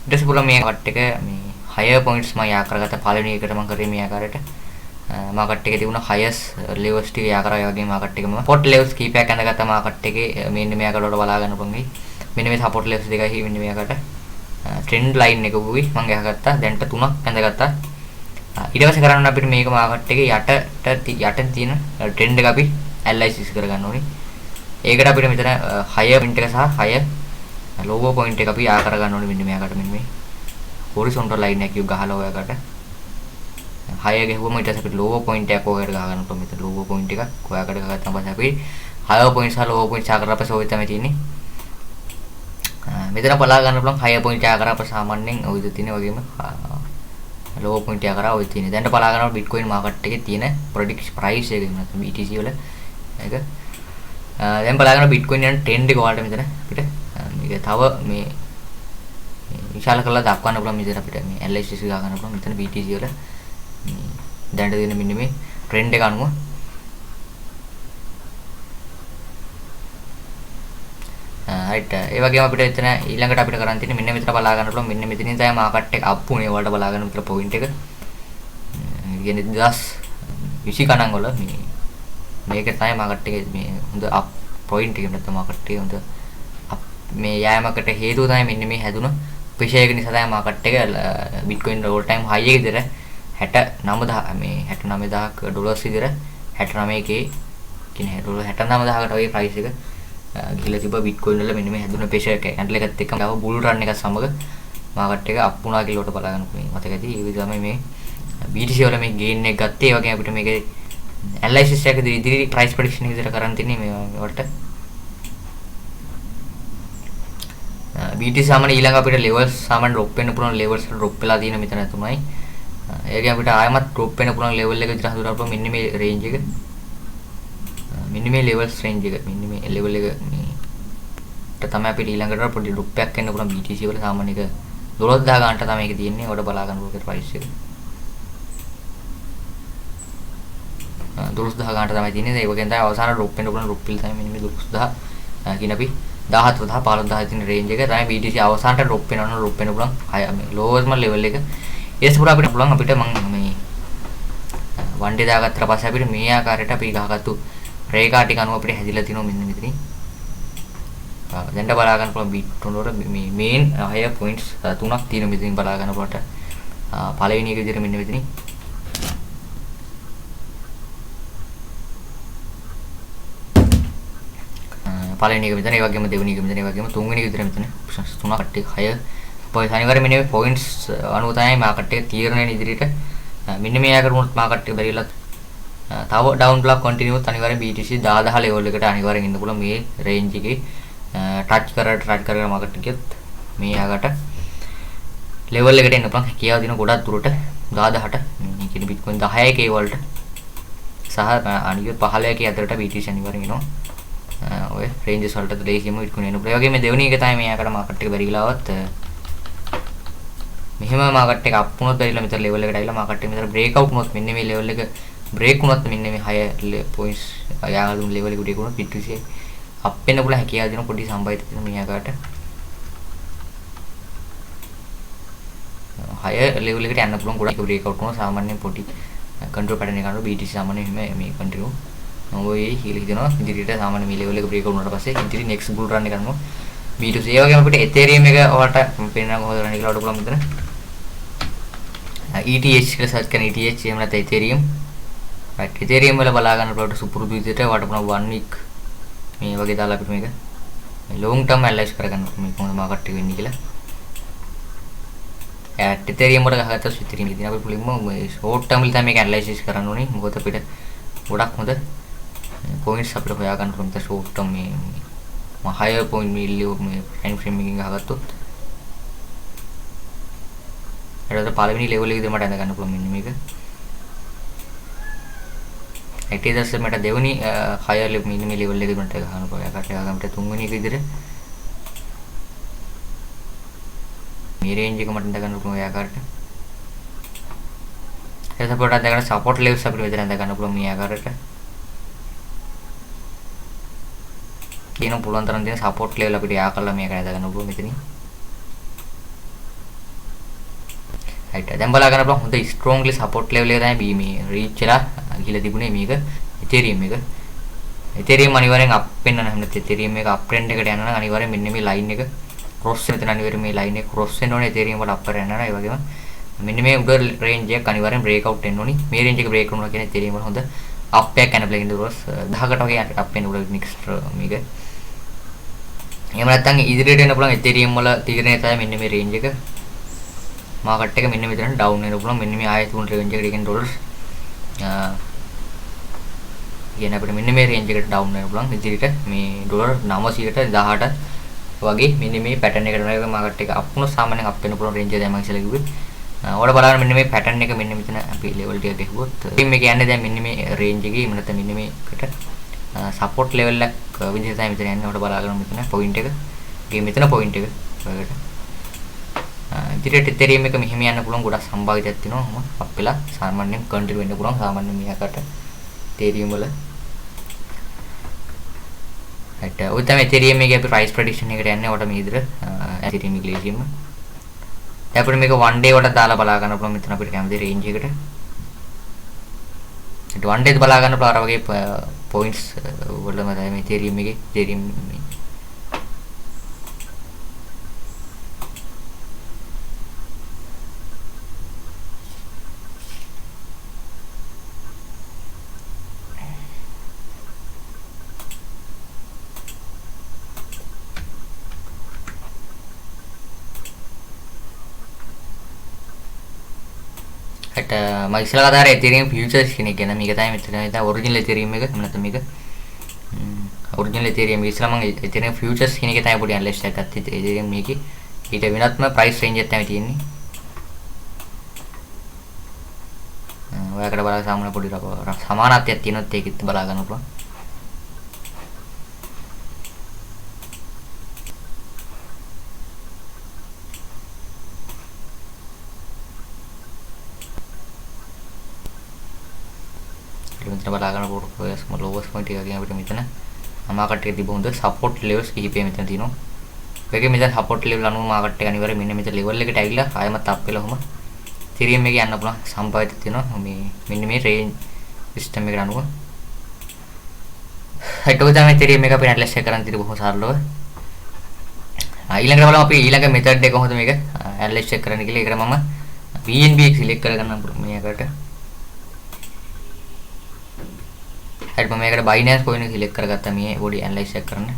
පස්සේ පුළුවන් මේ කට එක මේ higher points මම යා කරගත්ත පළවෙනි එකට මම කරේ මේ ආකාරයට මාකට් එකේ තිබුණ highest levels ටික යා කරා. ඒ වගේම මාකට් එකේම support levels කීපයක් ඇඳගත්ත මාකට් එකේ මෙන්න මෙයාකට වල බලා ගන්න පුළුවන්. මෙන්න මේ support levels දෙකයි මෙන්න මෙයාකට trend line එක උගුයි මම ගහගත්තා. දැන්ට 3ක් ඇඳගත්තා. ඊට පස්සේ කරන්න අපිට මේක මාකට් එකේ යට තියෙන trend එක අපි analysis කරගන්න ඕනේ. ඒකට අපිට මෙතන higher point එක සහ higher lower point එක අපි යා කරගන්න ඕනේ. මෙන්න මෙයාකට මෙන්න මේ horizontal line එකක් ගහලා ඔයාකට higher ගෙහුවම ඊට පස්සේ අපිට lower point එකක් ඔයාලට ගහ ගන්න පුළුවන්. මෙතන lower point එකක් ඔයාකට ගහගත්තාම පස්සේ අපි higher point සහ lower point යා කරලා පස්සේ ඔය තමයි තියෙන්නේ. මෙතන බලා ගන්න පුළුවන් higher point යා කරා අප සාමාන්‍යයෙන් ඔය විදිහට තියෙන වගේම lower point යා කරා ඔය තියෙන. දැන් බලා ගන්නවා Bitcoin market එකේ තියෙන prediction price එක නැත්නම් BTC වල ඒක. දැන් බලා ගන්න Bitcoin යන trend එක ඔයාලට මෙතන අපිට මේක තව මේ විශාල කරලා දක්වන්න පුළුවන්. මෙතන අපිට මේ analysis ගහ ගන්න පුළුවන්. මෙතන BTC වල දැන් දෙන මෙන්න මේ trend එක අනුව right. ඒ වගේම අපිට එතන ඊළඟට අපිට කරන් තියෙන්නේ මෙන්න මෙතන බලා ගන්න පුළුවන්. මෙන්න මෙතනින් තමයි මාකට් එක අප් උනේ. ඔයාලට බලා ගන්න මෙතන පොයින්ට් එක. කියන්නේ 2020 ගණන් වල මේක තමයි මාකට් එකේ මේ හොඳ අප් පොයින්ට් එක. නැත්නම් මාකට් එකේ හොඳ මේ යෑමකට හේතුව තමයි මෙන්න මේ හැදුන ප්‍රෙෂර් එක නිසා තමයි මාකට් එක Bitcoin all time high එක විතර 69000 මේ 69000ක ඩොලර්ස් විතර 69k කියන්නේ ඩොලර් 69000කට වගේ ප්‍රයිස් එක ගිහලා තිබ්බා Bitcoin වල. මෙන්න මේ හැදුන ප්‍රෙෂර් එක හැන්ඩල් එකත් එක්කම ආව බුල් රන් එකත් සමග මාකට් එක අප් වුණා කියලා උඩ බලා ගන්න පුළුවන්. මතක ඇති ඒ විදිහ තමයි මේ BTC වල මේ ගේන් එක ගත්තේ. ඒ වගේම අපිට මේකේ ඇනලයිසිස් එකකදී ඉදිරි ප්‍රයිස් ප්‍රෙඩික්ෂන් විදිහට කරන් තින්නේ මේ වලට BTC සාමාන්‍ය ඊළඟ අපිට levels සාමාන්‍ය drop වෙන්න පුළුවන් levels වල drop වෙලා තියෙන මෙතන තුනයි. ඒකෙන් අපිට ආයමත් drop වෙන්න පුළුවන් level එක විතර හඳුනන්න පුළුවන්. මෙන්න මේ range එක. මෙන්න මේ levels range එක. මෙන්න මේ level එක මේ තමයි අපිට ඊළඟට පොඩි drop එකක් එන්න පුළුවන් BTC වල. සාමාන්‍ය එක 12000 ගන්නට තමයි මේක තියෙන්නේ. ඔයාලට බලා ගන්න පුළුවන් price එක. 12000 ගන්නට තමයි තියෙන්නේ. ඒ වගේම තමයි අවසාන drop වෙන්න පුළුවන් drop එක තමයි මෙන්න මේ 12000 කියන අපි 17000 15000 තියෙන range එක තමයි BTC අවසානට drop වෙනවා. drop වෙන්න පුළුවන් lowest level එක. ඊට පස්සේ අපිට පුළුවන් අපිට මම මේ one day දාගත්තට පස්සේ අපිට මේ ආකාරයට අපි ගහගත්තු රේඛා ටික අනුව අපිට හැදිලා තිනවා මෙන්න මෙතනින්. දැන් බලා ගන්න පුළුවන් Bitcoin වල මේ main higher points තුනක් තියෙන මෙතනින් බලා ගන්න පුළුවන්. පළවෙනි එක විදිහට මෙන්න මෙතනින් පළවෙනි එක මෙතන, ඒ වගේම දෙවෙනි එක මෙතන, ඒ වගේම තුන්වෙනි එක විතර මෙතන තුනක් කට්ටිය 6 පොයි අනිවාර්යයෙන් මෙන්න මේ පොයින්ට්ස් අනුව තමයි මාකට් එක තීරණය ඉදිරියට මෙන්න මේ ආකාරයට මාකට් එක බැරිලා තව ඩවුන් බ්ලොක් කන්ටිනියුත් අනිවාර්යෙන් BTC 10000 ලෙවල් එකට අනිවාර්යෙන් ඉන්න පුළුවන්. මේ රේන්ජ් එකේ ටච් කරගෙන මාකට් එකෙත් මේ ආකට ලෙවල් එකට එන්න පුළුවන්. කියාව දින ගොඩක් දුරට 10000ට මේ කියන Bitcoin 10k වලට සහ අනිවාර්ය 15k අතරට BTC අනිවාර්යෙන් එනවා. ඔය රේන්ජස් වලට දෙලේසියම Bitcoin එන්න පුළුවන්. ඒ වගේම මේ දෙවෙනි එක තමයි මේ ආකට මාකට් එක බැරිලාවත් මෙහෙම මාකට් එක අප් වුණොත් බැරිලා මෙතන ලෙවල් එකට ඇවිල්ලා මාකට් එක මෙතන බ්‍රේක් අවුට් වුණොත් මෙන්න මේ ලෙවල් එක බ්‍රේක් වුණොත් මෙන්න මේ higher points යාගලුම් ලෙවල් එකට ගියොත් BTC අප් වෙන්න පුළුවන් හැකියාව දෙන පොඩි සම්බයිත තියෙන මේ ආකාරයට higher level එකට යන්න පුළුවන්. ගොඩක් බ්‍රේක් අවුට් වුණා සාමාන්‍යයෙන් පොඩි control pattern එක ගන්නවා BTC සාමාන්‍යයෙන් මේ continue ඔය හීල හිතනවා ඉදිරියට සාමාන්‍ය මේ level එක බ්‍රේක් අවුට් වුණාට පස්සේ ඉදිරි next bull run එක කරනවා BTC. ඒ වගේම අපිට Ethereum එක ඔයාලට පේනවා කොහොමද රන් කියලා ඔයාලට පුළුවන් මෙතන ETH කියලා සර්ච් කරන ETH එහෙම නැත්නම් Ethereum right Ethereum වල බලා ගන්න පුළුවන් සුපුරුදු විදිහට ඔයාලට පුළුවන් 1 week මේ වගේ දාලා අපිට මේක මේ long term analyze කරගන්න මේ කොහොමද මාකට් එක වෙන්නේ කියලා. Ethereum වල ගහගත්ත Ethereum ඉතින් අපි පුළුවන් මේ short term වල තමයි මේක analysis කරන්න ඕනේ. මොකද අපිට ගොඩක් හොඳ points අපිට හොයා ගන්න පුළුවන් short term මේ higher point මේ time frame එකකින් ගහගත්තොත් ඊට පළවෙනි level එකේදී මට අඳ ගන්න පුළුවන් මෙන්න මේක. ඊට පස්සේ මට දෙවෙනි higher level මේ level එකේදී මට ගහන්න පුළුවන්. ඒකට ගාමට තුන්වෙනි එක විදිහට මේ range එක මට අඳ ගන්න පුළුවන් ඒ ආකාරයට. එතකොට පොඩ්ඩක් දැනගන්න support levels අපිට මෙතන අඳ ගන්න පුළුවන් මේ ආකාරයට. කියන පුළුවන් තරම් දෙන support level අපිට යා කරලා මේක අඳ ගන්න පුළුවන් මෙතනින්. right දැන් බලා ගන්න පුළුවන් හොඳ strongly support level එක තමයි මේ reach වෙලා ගිහලා තිබුණේ මේක Ethereum එක. Ethereum අනිවාර්යෙන් up වෙන්න නම් නැත්නම් Ethereum එක up trend එකට යනවා නම් අනිවාර්යෙන් මෙන්න මේ line එක cross වෙන තැන අනිවාර්යෙන් මේ line එක cross වෙන්න ඕනේ Ethereum වල upper යනවා. ඒ වගේම මෙන්න මේ උඩ range එක අනිවාර්යෙන් break out වෙන්න ඕනේ. මේ range එක break වුණා කියන්නේ Ethereum වල හොඳ up එකක් යන plane දවස් 10කට වගේ up වෙන්න උඩ next මේක. එහෙම නැත්නම් ඉදිරියට එන්න පුළුවන් Ethereum වල තීරණය තමයි මෙන්න මේ range එක. මාකට් එක මෙන්න මෙතන down වෙන්න පුළුවන්. මෙන්න මේ ආයෙත් උන් range එකට කියන ඩොලර් කියන අපිට මෙන්න මේ range එකට down වෙන්න පුළුවන්. ඉදිරියට මේ ඩොලර් 900ට 18 වගේ මෙන්න මේ pattern එකට යනවා. මාකට් එක up වුණොත් සාමාන්‍යයෙන් up වෙන්න පුළුවන් range එක දැන් මම ඉස්සෙල්ලා කිව්වේ. ඔයාලා බලන්න මෙන්න මේ pattern එක මෙන්න මෙතන අපි level ටික ගෙහුවොත් මේ කියන්නේ දැන් මෙන්න මේ range එකේ එහෙම නැත්නම් මෙන්න මේකට support level එක විදිහට තමයි මෙතන යන්නේ. ඔයාලා බලාගන්න මෙතන point එක. ගේ මෙතන point එක. ඔයකට ඉතින් Ethereum එක මෙහෙම යන්න පුළුවන් ගොඩක් සම්භාවිතයක් තියෙනවා. අප් වෙලා සාමාන්‍යයෙන් කන්ටිනියු වෙන්න පුළුවන් සාමාන්‍යයෙන් මෙහකට Ethereum වල. හට ඔය තමයි Ethereum එකේ අපි price prediction එකට යන්නේ. ඔකට මේ විදිහට Ethereum Glacium. අපිට මේක one day වලට දාලා බලා ගන්න පුළුවන් මෙතන අපිට කැමති range එකට. ඒත් one day බලා ගන්න පුළුවන් අර වගේ points වලම තමයි මේ Ethereum එකේ Ethereum මම ඉස්සෙල්ලා කතා කරේ Ethereum futures කියන එක ගැන. මේක තමයි මෙතන original Ethereum එක. එහෙම නැත්නම් මේක original Ethereum ඉස්සෙල්ලා මම Ethereum futures කියන එක තමයි පොඩි analysis එකක් ගත්තේ. Ethereum මේකේ ඊට වෙනත්ම price range එකක් තමයි තියෙන්නේ. ඔයාකට බලලා සාමාන්‍ය පොඩි සමානත්වයක් තියෙනොත් ඒකෙත් බලා ගන්න පුළුවන්. මෙතන බලා ගන්න පුළුවන් lowest point එක කියන අපිට මෙතන මාකට් එකේ තිබු හොඳ support levels කිහිපයක් මෙතන තියෙනවා. ඒකේ මෙතන support level අනුව මාකට් එක අනිවාර්යයෙන් මෙන්න මෙතන level එකට ඇවිල්ලා ආයෙමත් up වෙලා ඔහම Ethereum එකේ යන්න පුළුවන් සම්භාවිතය තියෙනවා. මේ මෙන්න මේ range system එකට අනුව. ඒක තමයි Ethereum එක අපි analysis කරන් තියෙන්නේ බොහොම සරලව. ඊළඟට බලමු අපි ඊළඟ method එක කොහොමද මේක analysis කරන්න කියලා. ඒකට මම BNB එක select කරගන්න මේකට. හරි මම මේකට Binance coin එක select කරගත්තා මේ body analysis එක කරන්න.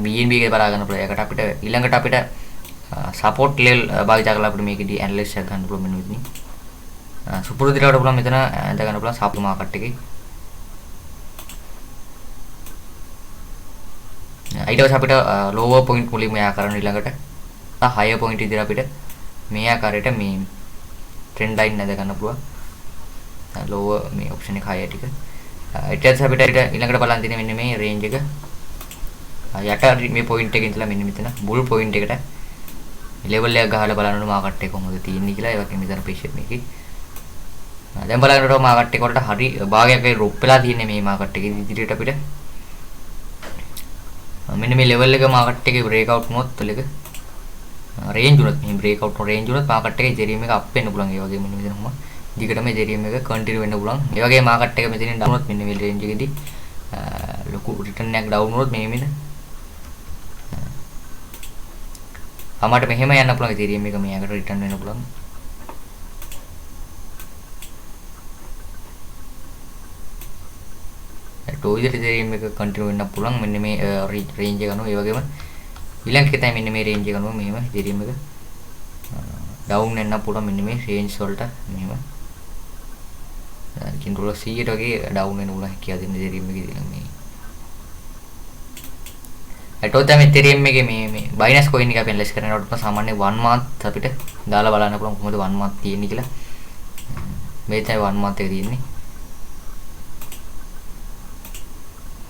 BNB එක බලා ගන්න පුළුවන්. ඒකට අපිට ඊළඟට අපිට support level භාවිත කරලා අපිට මේකදී analysis එක ගන්න පුළුවන් මෙන්න මෙතනින්. සුපුරුදු විදිහට බලන්න මෙතන ඇඳ ගන්න පුළුවන් සප් මාකට් එකේ. ඊට පස්සේ අපිට lower point මුලින්ම යා කරන්න ඊළඟට higher point විදිහට අපිට මේ ආකාරයට මේ trend line ඇඳ ගන්න පුළුවන්. lower මේ option එක higher ටික. ඊට පස්සේ අපිට ඊළඟට බලන්න තියෙන්නේ මෙන්න මේ range එක. යට මේ point එකේ ඉඳලා මෙන්න මෙතන bull point එකට level එක ගහලා බලන්න මාකට් එක කොහොමද තියෙන්නේ කියලා. ඒ වගේම මෙතන patient මේකේ දැන් බලන්නකොට මාකට් එක වලට හරි භාගයක් වේ ඩ්‍රොප් වෙලා තියෙන්නේ මේ මාකට් එකේ. ඉදිරියට අපිට මෙන්න මේ level එක මාකට් එකේ break out වුණොත් වලක range උනොත් මේ break out range උනොත් මාකට් එකේ Ethereum එක up වෙන්න පුළුවන්. ඒ වගේම මෙන්න මෙතන කොහොම දිගටම Ethereum එක continue වෙන්න පුළුවන්. ඒ වගේ මාකට් එක මෙතනින් down වුණොත් මෙන්න මේ range එකේදී ලොකු return එකක් down වුණොත් මේ මෙන්න අපිට මෙහෙම යන්න පුළුවන් Ethereum එක මේකට return වෙන්න පුළුවන්. ඔය විදිහට Ethereum එක continue වෙන්න පුළුවන් මෙන්න මේ range එක අනුව. ඒ වගේම ඊළඟ එක තමයි මෙන්න මේ range එක අනුව මෙහෙම Ethereum එක down වෙන්න පුළුවන් මෙන්න මේ range වලට මෙහෙම. කින් ඩොලර් 100ට වගේ down වෙන්න පුළුවන් කියලා දෙන්න Ethereum එකේ මේ. ඒතකොට තමයි Ethereum එකේ මේ Binance coin එක අපි analyze කරනකොට සාමාන්‍ය 1 month අපිට දාලා බලන්න පුළුවන් කොහොමද 1 month තියෙන්නේ කියලා. මේ තමයි 1 month එක තියෙන්නේ.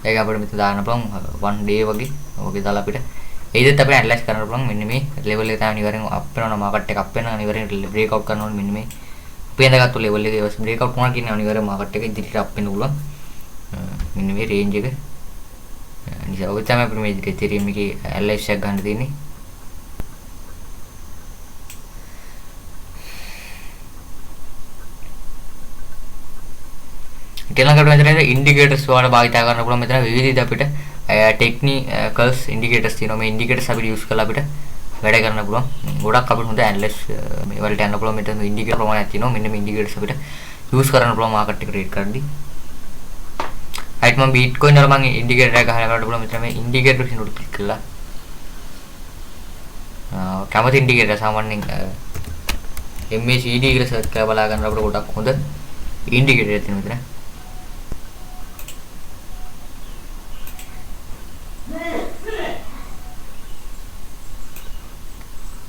ඒක අපිට මෙතන දාන්න පුළුවන් 1 day වගේ. ඔගේ දාලා අපිට ඒකත් අපිට ඇනලයිස් කරන්න පුළුවන් මෙන්න මේ ලෙවල් එක තමයි අනිවාර්යෙන් අප් වෙනවා මාකට් එක අප් වෙනවා අනිවාර්යෙන් බ්‍රේක් අවුට් කරන්න ඕනේ මෙන්න මේ අපි හඳගත්තු ලෙවල් එකේ බ්‍රේක් අවුට් වුණා කියන්නේ අනිවාර්යෙන් මාකට් එක ඉදිරියට අප් වෙන්න පුළුවන් මෙන්න මේ රේන්ජ් එක නිසා ඔය තමයි අපිට මේ ඉතිරියම් එකේ ඇනලයිස් එකක් ගන්න තියෙන්නේ ඊළඟට මෙතන ඉන්ඩිකේටර්ස් වල භාවිත කරන්න පුළුවන් මෙතන විවිධ අපිට ටෙක්නිකල්ස් ඉන්ඩිකේටර්ස් තියෙනවා මේ ඉන්ඩිකේටර්ස් අපිට යූස් කරලා අපිට වැඩ කරන්න පුළුවන් ගොඩක් අපිට හොඳ ඇනලයිස් මේ වලට යන්න පුළුවන් මෙතන ඉන්ඩිකේටර් ප්‍රමාණයක් තියෙනවා මෙන්න මේ ඉන්ඩිකේටර්ස් අපිට යූස් කරන්න පුළුවන් මාකට් එක ට්‍රේඩ් කරද්දී හයිට් මම බීට්කොයින් වල මම ඉන්ඩිකේටර් එක ගහලා බලන්න පුළුවන් මෙතන මේ ඉන්ඩිකේටර් එකේ උඩ ක්ලික් කරලා කැමති ඉන්ඩිකේටර් සාමාන්‍යයෙන් MACD කියලා සර්ච් කරලා බලා ගන්න අපිට ගොඩක් හොඳ ඉන්ඩිකේටර් එකක් තියෙනවා මෙතන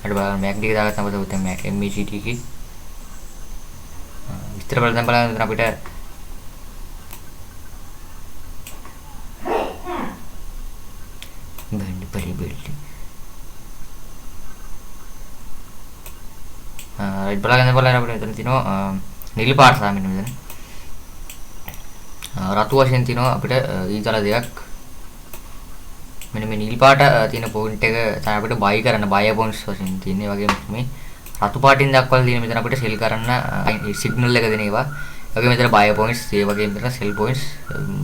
අර බලන්න MACD එක දාගත්තම තමයි උතන MACD එකේ විස්තර බලන්න බලන්න අපිට බෑන්ඩ් පරිබිලිටි රයිට් බලන්න අපිට මෙතන තියෙනවා නිල් පාට සාමින මෙතන රතු වශයෙන් තියෙනවා අපිට ඊතල දෙකක් මෙන්න මේ නිල් පාට තියෙන පොයින්ට් එක තමයි අපිට බයි කරන්න බය පොයින්ට්ස් වශයෙන් තියෙන්නේ වගේම මේ රතු පාටින් දක්වලා තියෙන මෙතන අපිට සෙල් කරන්න සිග්නල් එක දෙන ඒවා වගේම මෙතන බය පොයින්ට්ස් ඒ වගේම මෙතන සෙල් පොයින්ට්ස්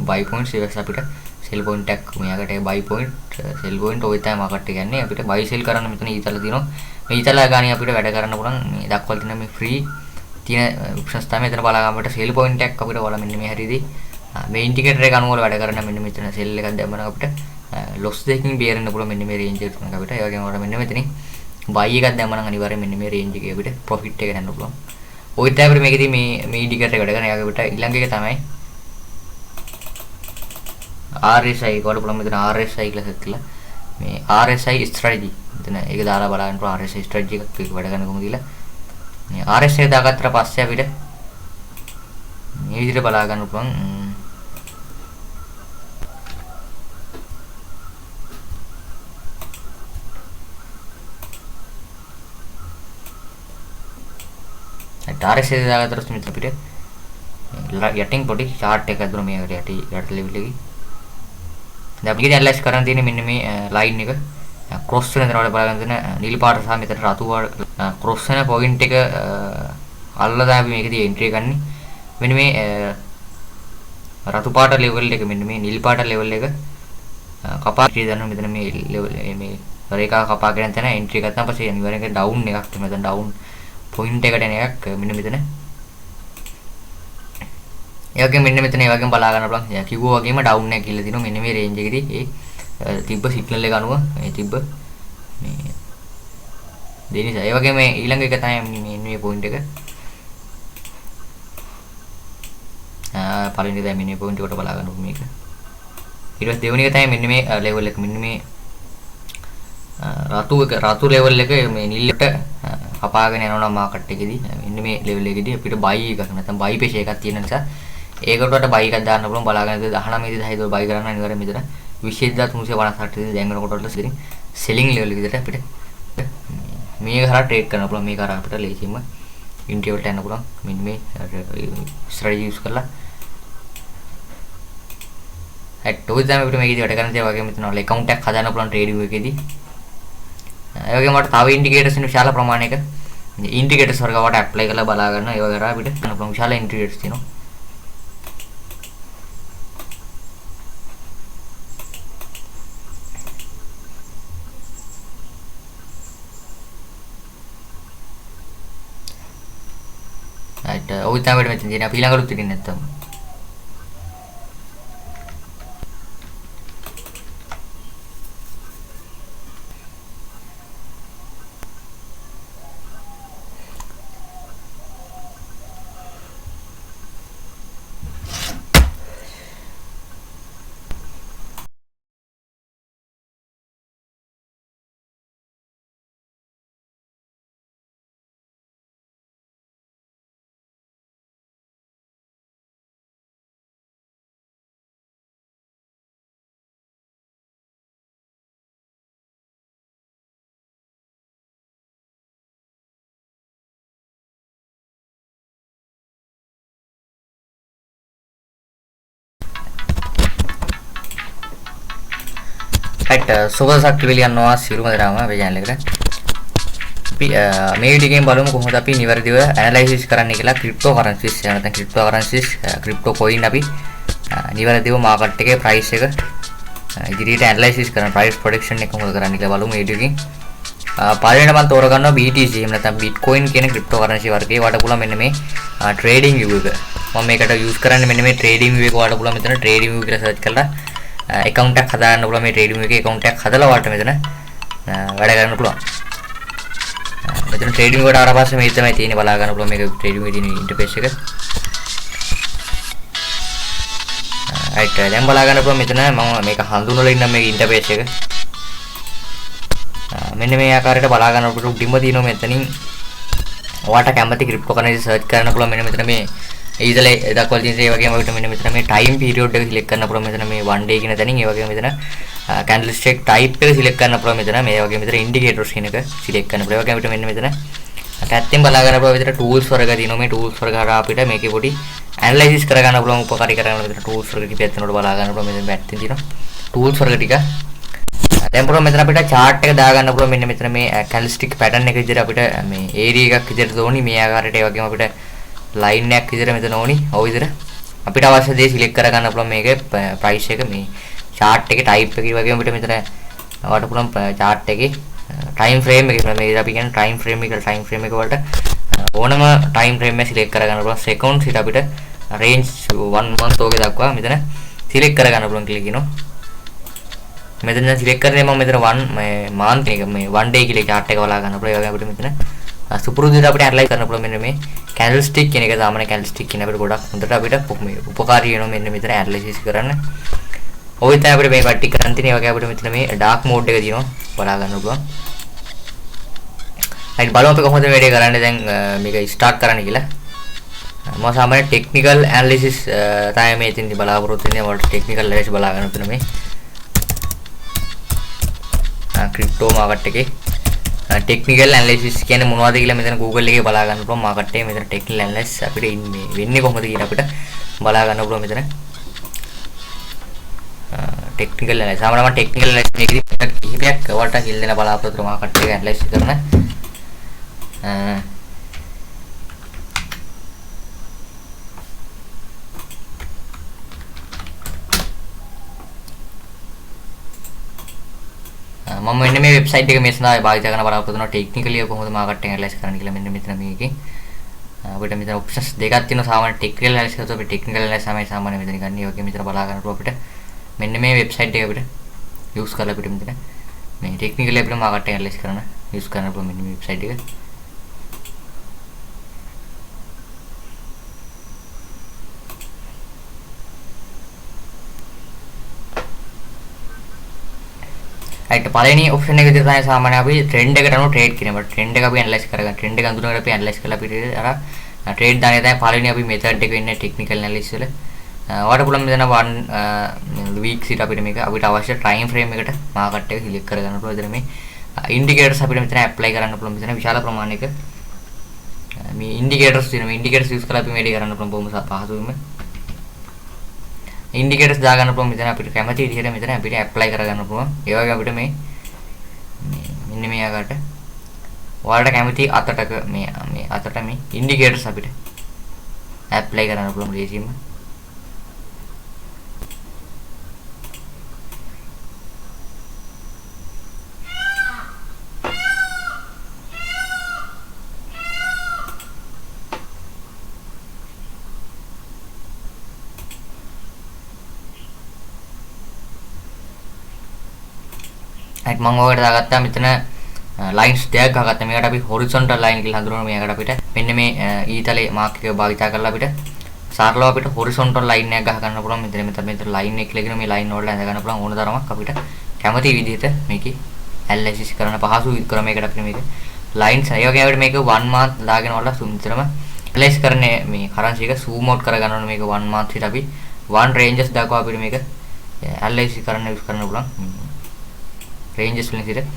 බයි පොයින්ට්ස් ඒවා අපිට සෙල් පොයින්ට් එකක් මෙයාකට බයි පොයින්ට් සෙල් පොයින්ට් ඔය තමයි මාකට් එක යන්නේ අපිට බයි සෙල් කරන්න මෙතන ඊතල තියෙනවා මේ ඊතල ගානේ අපිට වැඩ කරන්න පුළුවන් මේ දක්වලා තියෙන මේ ෆ්‍රී තියෙන ඔප්ෂන්ස් තමයි මෙතන බලා ගන්න අපිට සෙල් පොයින්ට් එකක් අපිට වල මෙන්න මේ හරියදී මේ ඉන්ඩිකේටර් එක අනුව වැඩ කරන්න මෙන්න මෙතන සෙල් එකක් දැම්මම අපිට ලොස් දෙකකින් බේරෙන්න පුළුවන් මෙන්න මේ රේන්ජ් එක තුනක් අපිට ඒ වගේම වල මෙන්න මෙතනින් බයි එකක් දැම්මම අනිවාර්යෙන් මෙන්න මේ රේන්ජ් එකේ අපිට ප්‍රොෆිට් එක ගන්න පුළුවන් ඔය තමයි අපිට මේකෙදි මේ ඉන්ඩිකේටර් එක වැඩ කරන යාගේ අපිට ඊළඟ එක තමයි RSI කොට පුළුවන් මෙතන RSI කියලා සෙට් කළා මේ RSI ස්ට්‍රැටජි මෙතන ඒක දාලා බලන්න පුළුවන් RSI ස්ට්‍රැටජි එකක් ඒක වැඩ කරන කොහොමද කියලා මේ RSI දාගත්තට පස්සේ අපිට මේ විදිහට බලා ගන්න පුළුවන් RSI දාගත්තට මෙතන අපිට යටින් පොඩි chart එකක් දුන්න මේ යට level එකේ දැන් අපිට ඇනලයිස් කරන්න තියෙන්නේ මෙන්න මේ ලයින් එක ක්‍රොස් වෙන දරවල බලන්න දෙන නිල් පාට සහ මෙතන රතු ක්‍රොස් වෙන පොයින්ට් එක අල්ලලා අපි මේකදී එන්ට්‍රි ගන්නේ මෙන්න මේ රතු පාට ලෙවල් එක මෙන්න මේ නිල් පාට ලෙවල් එක කපා ඉතිරි දන්න මෙතන මේ ලෙවල් මේ රේඛා කපා කියන තැන එන්ට්‍රි ගත්තාම පස්සේ අනිවාර්යෙන් ඩවුන් එකක් මෙතන ඩවුන් පොයින්ට් එකට එන එකක් මෙන්න මෙතන ඒ වගේම මෙන්න මෙතන ඒ වගේම බලා ගන්න පුළුවන් කිව්වා වගේම ඩවුන් එක කියලා දිනවා මෙන්න මේ රේන්ජ් එකේදී ඒ තිබ්බ සිග්නල් එක අනුව මේ තිබ්බ මේ දෙනිසා ඒ වගේම ඊළඟ එක තමයි මේ පොයින්ට් එක පළවෙනි එක මෙන්න මේ පොයින්ට් එකට බලා ගන්න මේක ඊට පස්සේ දෙවෙනි එක තමයි මෙන්න මේ ලෙවල් එක මෙන්න මේ රතු ලෙවල් එක මේ නිල්ලට කපාගෙන යනවා නම් මාකට් එකේදී මෙන්න මේ ලෙවල් එකේදී අපිට බයි එකක් නැත්නම් බයි පේජ් එකක් තියෙන නිසා ඒකට බයි එකක් දාන්න පුළුවන් බලාගෙන 19 10 බයි කරන්න අනිවාර්යයෙන් මෙතන 20358 දැන් වෙනකොට ඉතින් සෙලින් ලෙවල් විදිහට අපිට මේක හරහා ට්‍රේඩ් කරන්න පුළුවන් මේක හරහා අපිට ලේසියෙන්ම ඉන්ට්‍රි වලට යන්න පුළුවන් මෙන්න මේ ස්ට්‍රැටජි යූස් කරලා ඔය තමයි අපිට මේකදී වැඩ කරන්න තියෙන වගේ මෙතන වල account එකක් හදාන්න පුළුවන් ට්‍රේඩින් එකේදී ඒ වගේම මට තව ඉන්ඩිකේටර්ස් ඉන්න විශාල ප්‍රමාණයක ඉන්ඩිකේටර්ස් වර්ග වට ඇප්ලයි කරලා බලා ගන්න ඒව කරා අපිට ගන්න පුළුවන් විශාල ඉන්ඩිකේටර්ස් තියෙනවා ඔය තමයි අපිට මෙතන තියෙන අපි ඊළඟට උත්තරින් නැත්තම් right සුබසක් පිළිගන්න යනවා සියලුම දෙනාම අපේ channel එකට. අපි මේ වීඩියෝ එකෙන් බලමු කොහොමද අපි නිවැරදිව ඇනලයිසිස් කරන්න කියලා cryptocurrencies නැත්නම් cryptocurrencies crypto coin අපි නිවැරදිව මාකට් එකේ price එක ඉදිරියට ඇනලයිසිස් කරන price prediction එක කොහොමද කරන්න කියලා බලමු මේ වීඩියෝ එකෙන්. පළවෙනිට මම තෝරගන්නවා BTC එහෙම නැත්නම් Bitcoin කියන cryptocurrency වර්ගයේ වට පුළුවන් මෙන්න මේ trading view එක. මම මේකට use කරන්නේ මෙන්න මේ trading view එක වට පුළුවන් මෙතන trading view කියලා search කරලා account එකක් හදාගන්න පුළුවන් මේ trading view එකේ account එකක් හදලා වට මෙතන වැඩ කරන්න පුළුවන්. මෙතන trading වලට ආවට පස්සේ මේ තමයි තියෙන්නේ බලා ගන්න පුළුවන් මේක trading එකේ තියෙන interface එක. right දැන් බලා ගන්න පුළුවන් මෙතන මම මේක හඳුන්වලා ඉන්නම් මේක interface එක. මෙන්න මේ ආකාරයට බලා ගන්නකොට උඩින්ම තියෙනවා මෙතනින් ඔයාලට කැමති cryptocurrency search කරන්න පුළුවන් මෙන්න මෙතන මේ ඊදලේ දක්වලා තියෙන ඒ වගේම අපිට මෙන්න මෙතන මේ time period එක select කරන්න පුළුවන් මෙතන මේ 1 day කියන තැනින් ඒ වගේම මෙතන candlestick type එක select කරන්න පුළුවන් මෙතන මේ වගේ මෙතන indicators කියන එක select කරන්න පුළුවන්. ඒ වගේම අපිට මෙන්න මෙතන පැත්තෙන් බලා ගන්න පුළුවන් විතර tools වර්ග තියෙනවා මේ tools වර්ග හරහා අපිට මේකේ පොඩි analysis කර ගන්න පුළුවන් උපකාරී කරගන්න මෙතන tools වර්ග ටිකක් තියෙනකොට බලා ගන්න පුළුවන් මෙතන පැත්තෙන් තියෙනවා tools වර්ග ටික. දැන් පුළුවන් මෙතන අපිට chart එක දාගන්න පුළුවන් මෙන්න මෙතන මේ candlestick pattern එක විදිහට අපිට මේ area එකක් විදිහට ඕනි මේ ආකාරයට ඒ වගේම අපිට line එකක් විදිහට මෙතන ඕනි ඔය විදිහට අපිට අවශ්‍ය දේ select කරගන්න පුළුවන් මේකේ price එක මේ chart එකේ type එක වගේම අපිට මෙතන වට පුළුවන් chart එකේ time frame එක මේ අපි කියන්නේ time frame එක වලට ඕනම time frame එක select කරගන්න පුළුවන් seconds ඊට අපිට range 1 month ඔගේ දක්වා මෙතන select කරගන්න පුළුවන් කියලා කියනවා. මෙතන select කරන්නේ මම මෙතන 1 month එක මේ 1 day කියලා chart එක බලා ගන්න පුළුවන්. ඒ වගේම අපිට මෙතන සුපුරුදුට අපිට ඇනලයිස් කරන්න පුළුවන් මෙන්න මේ candlestick කියන එක සාමාන්‍ය candlestick කියන අපිට ගොඩක් හොඳට අපිට මේ උපකාරී වෙනවා මෙන්න මෙතන ඇනලයිසිස් කරන්න. ඔය තමයි අපිට මේ කට්ටි කරන් තියෙන්නේ. ඒ වගේ අපිට මෙතන මේ dark mode එක තියෙනවා බලා ගන්න පුළුවන්. හරි බලමු අපි කොහොමද වැඩේ කරන්නේ දැන් මේක start කරන්න කියලා. මම සාමාන්‍ය technical analysis තමයි මේ ඉතින් බලාපොරොත්තු වෙන්නේ. වලට technical analysis බලා ගන්න මෙතන මේ crypto market එකේ technical analysis කියන්නේ මොනවද කියලා මෙතන Google එකේ බලා ගන්න පුළුවන් market එකේ මෙතන technical analysis අපිට ඉන්නේ වෙන්නේ කොහොමද කියලා අපිට බලා ගන්න පුළුවන් මෙතන technical analysis සාමාන්‍යයෙන් මම technical analysis මේකදී කිහිපයක් වලට හිල් දෙන බලාපොරොත්තු market එක analysis කරන මම මෙන්න මේ වෙබ්සයිට් එක මේ සඳහා භාවිත කරන බලාපොරොත්තු වෙනවා ටෙක්නිකලි කොහොමද මාකට් එක ඇනලයිස් කරන්න කියලා මෙන්න මෙතන මේකේ අපිට මෙතන ඔප්ෂන්ස් දෙකක් තියෙනවා සාමාන්‍ය ටෙක්නිකල් ඇනලයිස් කරද්දී අපි ටෙක්නිකල් ඇනලයිස් තමයි සාමාන්‍ය මෙතන ගන්න. ඒ වගේ මෙතන බලා ගන්නකොට අපිට මෙන්න මේ වෙබ්සයිට් එක අපිට යූස් කරලා අපිට මෙතන මේ ටෙක්නිකලි අපිට මාකට් එක ඇනලයිස් කරන්න යූස් කරන්න පුළුවන් මෙන්න මේ වෙබ්සයිට් එක. right පළවෙනි ඔප්ෂන් එක විදිහට තමයි සාමාන්‍ය අපි ට්‍රෙන්ඩ් එකට අනුව ට්‍රේඩ් කරනවා. ට්‍රෙන්ඩ් එක අපි ඇනලයිස් කරගන්න. ට්‍රෙන්ඩ් එක අඳුනගෙන අපි ඇනලයිස් කරලා අපිට අර ට්‍රේඩ් දාන්නේ තමයි පළවෙනි අපි මෙතඩ් එක වෙන්නේ ටෙක්නිකල් ඇනලිසිස් වල. ඔයාලට පුළුවන් මෙතන 1 week සිට අපිට මේක අපිට අවශ්‍ය time frame එකට මාකට් එක සිලෙක්ට් කරගන්න පුළුවන්. එතන මේ indicators අපිට මෙතන apply කරන්න පුළුවන්. මෙතන විශාල ප්‍රමාණයක මේ indicators තියෙනවා. මේ indicators use කරලා අපි වැඩි කරන්න පුළුවන් බොහොම පහසුවෙන්ම. indicators දාගන්න පුළුවන් මෙතන අපිට කැමති විදිහට මෙතන අපිට apply කරගන්න පුළුවන්. ඒ වගේ අපිට මේ මෙන්න මේ ආකාරයට ඔයාලට කැමති අතටක මේ අතට මේ indicators අපිට apply කරන්න පුළුවන් ලේසියෙන්ම. මම ඔයාලට දාගත්තා මෙතන lines දෙකක් ගහගත්තා. මේකට අපි horizontal line කියලා හඳුන්වනවා. මේකට අපිට මෙන්න මේ ඊතලේ මාක් එක භාවිත කරලා අපිට සරලව අපිට horizontal line එකක් ගහ ගන්න පුළුවන්. මෙතන line එක කියලා කියන මේ line වලට ඇඳ ගන්න පුළුවන් ඕන තරමක් අපිට කැමති විදිහට මේකේ analysis කරන පහසු ක්‍රමයකට අපිට මේක lines ඒ වගේ අපිට මේක 1 month දාගෙන වල සුන්දරම analyze කරන්නේ මේ currency එක zoom out කර ගන්න ඕනේ. මේක 1 month විතර අපි 1 ranges දක්වා අපිට මේක analysis කරන්න use කරන්න පුළුවන්. ranges වලින් සිට ඊට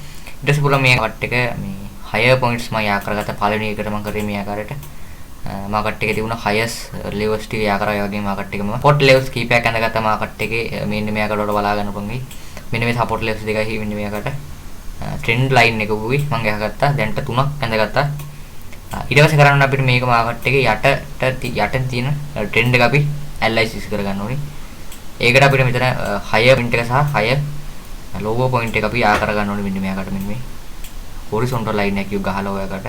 පස්සේ පුළුවන් මේ කට් එක මේ higher points මම යා කරගත්ත පළවෙනි එකට මම කරේ මේ ආකාරයට මාකට් එකේ තිබුණ highest levels ටික යා කරා. ඒ වගේම මාකට් එකේ මම pot levels කීපයක් ඇඳගත්ත මාකට් එකේ මෙන්න මේ ආකාරයට බලා ගන්න පුළුවන්. මෙන්න මේ සපෝට් ලෙවල්ස් දෙකයි මෙන්න මේකට ට්‍රෙන්ඩ් ලයින් එක උයි මම ගහගත්තා. දැන්ට 3ක් ඇඳගත්තා. ඊට පස්සේ කරන්න අපිට මේක මාකට් එකේ යට තියෙන ට්‍රෙන්ඩ් එක අපි ඇනලයිසිස් කරගන්න ඕනේ. ඒකට අපිට මෙතන higher point එක සහ higher lower point එක අපි ආ කරගන්න ඕනේ මෙන්න මේකට මෙන්න මේ horizontal line එකක් ගහලා ඔයකට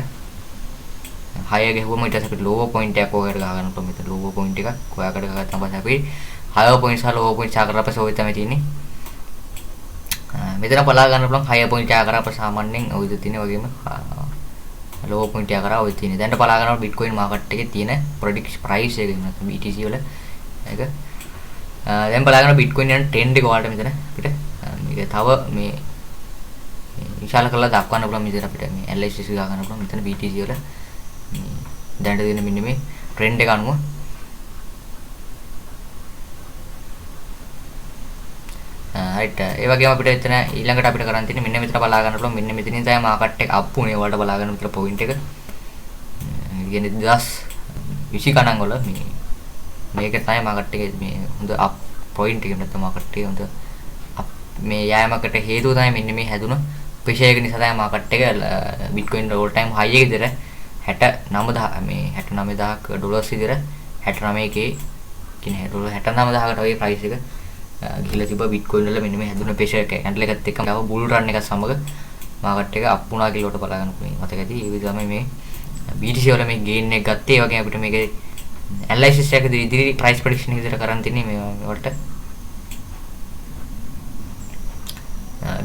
higher ගහුවම ඊට පස්සේ අපිට lower point එකක් ඔයකට ගහ ගන්න ඕනේ. මෙතන lower point එකක් ඔයකට ගහගත්තාම පස්සේ අපි higher point සහ lower point ආ කරලා පස්සේ ඔය තමයි තියෙන්නේ. මෙතන බලා ගන්න පුළුවන් higher point ආ කරා අප සාමාන්‍යයෙන් ඔය විදිහට තියෙන වගේම lower point එක කරා ඔය තියෙන්නේ. දැන් බලා ගන්නවා Bitcoin market එකේ තියෙන prediction price එක නැත්නම් BTC වල ඒක. දැන් බලා ගන්නවා Bitcoin යන trend එක ඔයාලට මෙතන අපිට මේක තව මේ විශාල කරලා දක්වන්න පුළුවන් මෙතන අපිට මේ analysis ගා ගන්න පුළුවන් මෙතන BTC වල මේ දැන් දෙන මෙන්න මේ trend එක අනුව right ඒ වගේම අපිට එතන ඊළඟට අපිට කරන්න තියෙන්නේ මෙන්න මෙතන බලා ගන්න පුළුවන් මෙන්න මෙතනින් තමයි මාකට් එක අප් උනේ ඔයාලට බලා ගන්න මෙතන පොයින්ට් එක කියන්නේ 2020 ගණන් වල මේක තමයි මාකට් එකේ මේ හොඳ අප් පොයින්ට් එක නැත්නම් මාකට් එක හොඳ මේ යෑමකට හේතුව තමයි මෙන්න මේ හැදුන ප්‍රෙෂර් එක නිසා තමයි මාකට් එක Bitcoin all time high එකේ ඉතර 69000 මේ 69000ක ඩොලර්ස් ඉතර 69k කියන්නේ ඩොලර් 69000කට වගේ ප්‍රයිස් එක ගිහිලා තිබ්බා Bitcoin වල මෙන්න මේ හැදුන ප්‍රෙෂර් එක කැන්ඩල් එකත් එක්කම ගාව බුල් රන් එකත් සමග මාකට් එක අප් වුණා කියලා උඩ බලා ගන්න පුළුවන් මතක ඇති ඒ විදිහ තමයි මේ BTC වල මේ ගේන් එක ගත්තේ ඒ වගේම අපිට මේකේ ඇනලයිසිස් එක ඉදිරි ප්‍රයිස් ප්‍රෙඩික්ෂන් එක විතර කරන් තින්නේ මේ වලට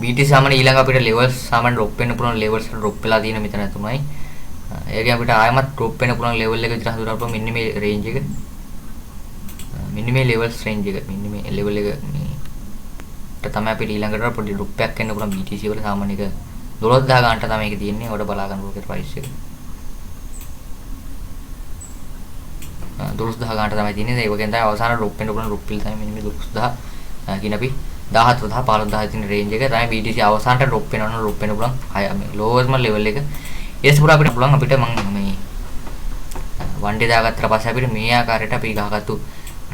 BTC සාමාන්‍ය ඊළඟ අපිට levels සාමාන්‍ය drop වෙන්න පුළුවන් levels drop වෙලා තියෙන මෙතන තුනයි ඒකෙන් අපිට ආයමත් drop වෙන්න පුළුවන් level එක විතර හඳුනා පුළුවන් මෙන්න මේ range එක මෙන්න මේ levels range එක මෙන්න මේ level එක මේ තමයි අපිට ඊළඟට පොඩි drop එකක් එන්න පුළුවන් BTC වල සාමාන්‍ය එක 12000 ගන්නට තමයි මේක තියෙන්නේ ඔයාලා බලා ගන්න ඕනේ price එක 12000 ගන්නට තමයි තියෙන්නේ ඒ වගේම තමයි අවසාන drop වෙන්න පුළුවන් drop පිළ තමයි මෙන්න මේ 12000 කියන අපි 17000 15000 තියෙන range එක තමයි BTC අවසානට drop වෙනවනම් drop වෙන්න පුළුවන් මේ lowest level එක ඊටසේ පුරා අපිට පුළුවන් අපිට මම මේ one day දාගත්තට පස්සේ අපිට මේ ආකාරයට අපි ගහගත්තු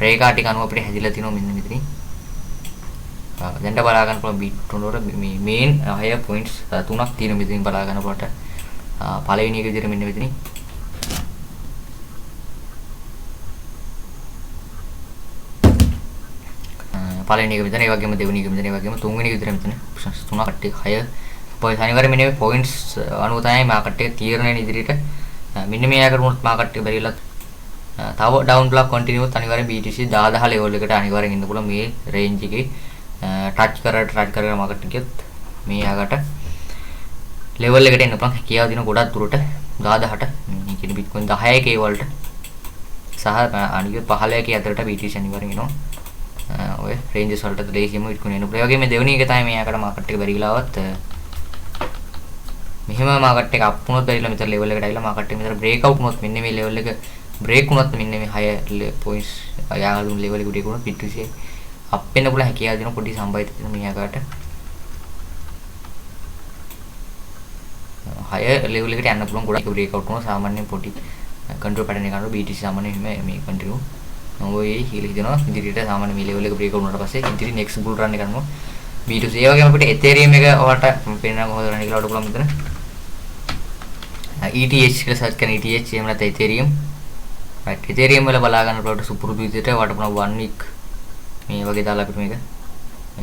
රේඛා ටික අනුව අපිට හැදිලා තිනවා මෙන්න මෙතනින් දැන් බලා ගන්න පුළුවන් Bitcoin වල මේ main higher points තුනක් තියෙන මෙතනින් බලා ගන්න පුළුවන් පළවෙනි එක විදිහට මෙන්න මෙතනින් පළවෙනි එක මෙතන ඒ වගේම දෙවෙනි එක මෙතන ඒ වගේම තුන්වෙනි එක විතර මෙතන ඔප්ෂන්ස් තුනක් කට්ටිය හය පොයින්ට් අනිවාර්යයෙන් මෙන්න මේ පොයින්ට්ස් අනුව තමයි මාකට් එක තීරණය වෙන ඉදිරියට මෙන්න මේ ආකාර වුණොත් මාකට් එක බැරිලා තව ඩවුන් බ්ලොක් කන්ටිනියුස් අනිවාර්යෙන් BTC 10000 ලෙවල් එකට අනිවාර්යෙන් ඉන්න පුළුවන් මේ රේන්ජ් එකේ ටච් කරලා මාකට් එකෙත් මේ ආකට ලෙවල් එකට එන්න පුළුවන් කියාව දින ගොඩක් දුරට 10000ට මේ කියන්නේ Bitcoin 10k වලට සහ අනික 15k අතරට BTC අනිවාර්යෙන් එනවා ඔය රේන්ජස් වලට දෙකෙම Bitcoin එන්න පුළුවන්. ඒ වගේම දෙවෙනි එක තමයි මේ ආකට මාකට් එක බැරි වෙලාවත් මෙහෙම මාකට් එක අප් වුණොත් බැරිලා මෙතන ලෙවල් එකට ඇවිල්ලා මාකට් එක මෙතන බ්‍රේක් අවුට් වුණොත් මෙන්න මේ ලෙවල් එක බ්‍රේක් වුණොත් මෙන්න මේ higher points යාළුම් ලෙවල් එකට ගිහුණොත් BTC අප් වෙන්න පුළුවන් හැකියාව දෙන පොඩි සම්භාවිත තියෙන මේ ආකාරයට higher level එකට යන්න පුළුවන් ගොඩක් බ්‍රේක් අවුට් වුණා සාමාන්‍යයෙන් පොඩි control pattern එක ගන්නවා BTC සාමාන්‍යයෙන් මේ continue ඔය හීල හිතනවා ඉදිරියට සාමාන්‍ය මේ level එක බ්‍රේක් වුණාට පස්සේ ඉදිරි next bull run එක කරනවා B2C ඒ වගේම අපිට Ethereum එක ඔයාලට පේනවා කොහොමද රන් කියලා ඔයාලට පුළුවන් මෙතන ETH කියලා සර්ච් කරන ETH එහෙම නැත්නම් Ethereum right Ethereum වල බලා ගන්න පුළුවන් සුපුරුදු විදිහට ඔයාලට පුළුවන් 1 week මේ වගේ දාලා අපිට මේක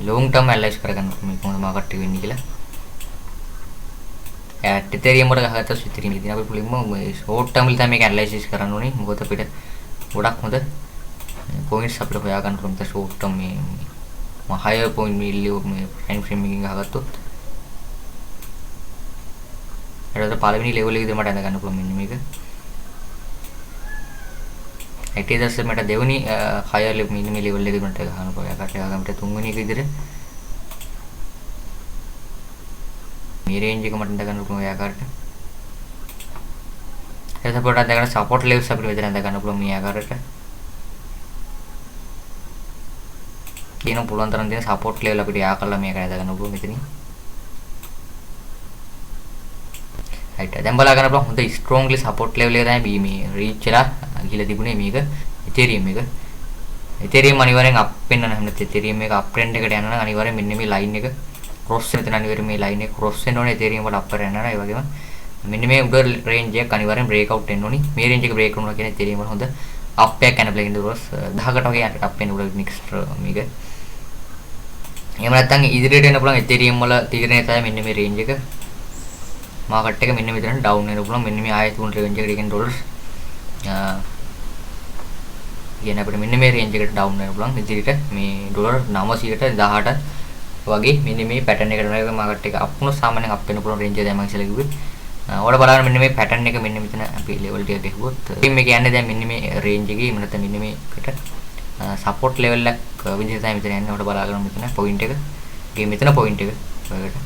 long term analyze කරගන්න මේ කොහොමද මාකට් එක වෙන්නේ කියලා Ethereum වල ගහගත්ත Ethereum ඉතින් අපි පුළුවන් මේ short term වල තමයි මේක analysis කරන්න ඕනේ මොකද අපිට ගොඩක් හොඳ points අපිට හොයා ගන්න පුළුවන් short term මේ higher point මේ time frame එකකින් ගහගත්තොත් ඒකට පළවෙනි level එකේ මට අඳ ගන්න පුළුවන් මෙන්න මේක ඊට පස්සේ මට දෙවෙනි higher level මේ level එකේ මට ගහන්න පුළුවන් ඒකට ගාමට තුන්වෙනි එක විදිහට මේ range එක මට අඳ ගන්න පුළුවන් ආකාරයට එතකොට අපිට අඳ ගන්න support levels අපිට මෙතන අඳ ගන්න පුළුවන් මේ ආකාරයට කියන පුළුවන් තරම් දෙන support level අපිට යා කරලා මේක අඳ ගන්න පුළුවන් මෙතනින් right දැන් බලා ගන්න පුළුවන් හොඳ strongly support level එක තමයි මේ reach වෙලා ගිහලා තිබුණේ මේක Ethereum එක Ethereum අනිවාර්යෙන් අප් වෙන්න නම් නැත්නම් Ethereum එක අප් ට්‍රෙන්ඩ් එකට යනවා නම් අනිවාර්යෙන් මෙන්න මේ ලයින් එක ක්‍රොස් වෙන තැන අනිවාර්යෙන් මේ ලයින් එක ක්‍රොස් වෙන්න ඕනේ Ethereum වල අප්පර යනවා. ඒ වගේම මෙන්න මේ උඩ රේන්ජ් එක අනිවාර්යෙන් බ්‍රේක් අවුට් වෙන්න ඕනි. මේ රේන්ජ් එක බ්‍රේක් වුණා කියන්නේ Ethereum වල හොඳ අප් එකක් යන ප්ලේන් දවස් 10කට වගේ අප් වෙන උඩ next මේක. එහෙම නැත්නම් ඉදිරියට එන්න පුළුවන් Ethereum වල තීරණය තමයි මෙන්න මේ රේන්ජ් එක. මාකට් එක මෙන්න මෙතන ඩවුන් වෙන්න පුළුවන්. මෙන්න මේ ආයෙත් උන් රේන්ජ් එකට කියන ඩොලර්ස් කියන අපිට මෙන්න මේ රේන්ජ් එකට ඩවුන් වෙන්න පුළුවන්. ඉදිරියට මේ ඩොලර් 900ට 18 වගේ මෙන්න මේ පැටර්න් එකට වගේ මාකට් එක අප් වුණොත් සාමාන්‍යයෙන් අප් වෙන්න පුළුවන් රේන්ජ් එක දැන් මම ඉස්සෙල්ලා කිව්වේ. ඔයාලා බලන්න මෙන්න මේ පැටර්න් එක මෙන්න මෙතන අපි ලෙවල් ටික ගෙහුවොත් මේ කියන්නේ දැන් මෙන්න මේ රේන්ජ් එකේ එහෙම නැත්නම් මෙන්න මේකට සපෝට් ලෙවල් එකක් විදිහට තමයි මෙතන යන්නේ. ඔයාලා බලාගන්න මෙතන පොයින්ට් එක. ගේ මෙතන පොයින්ට් එක. ඔයකට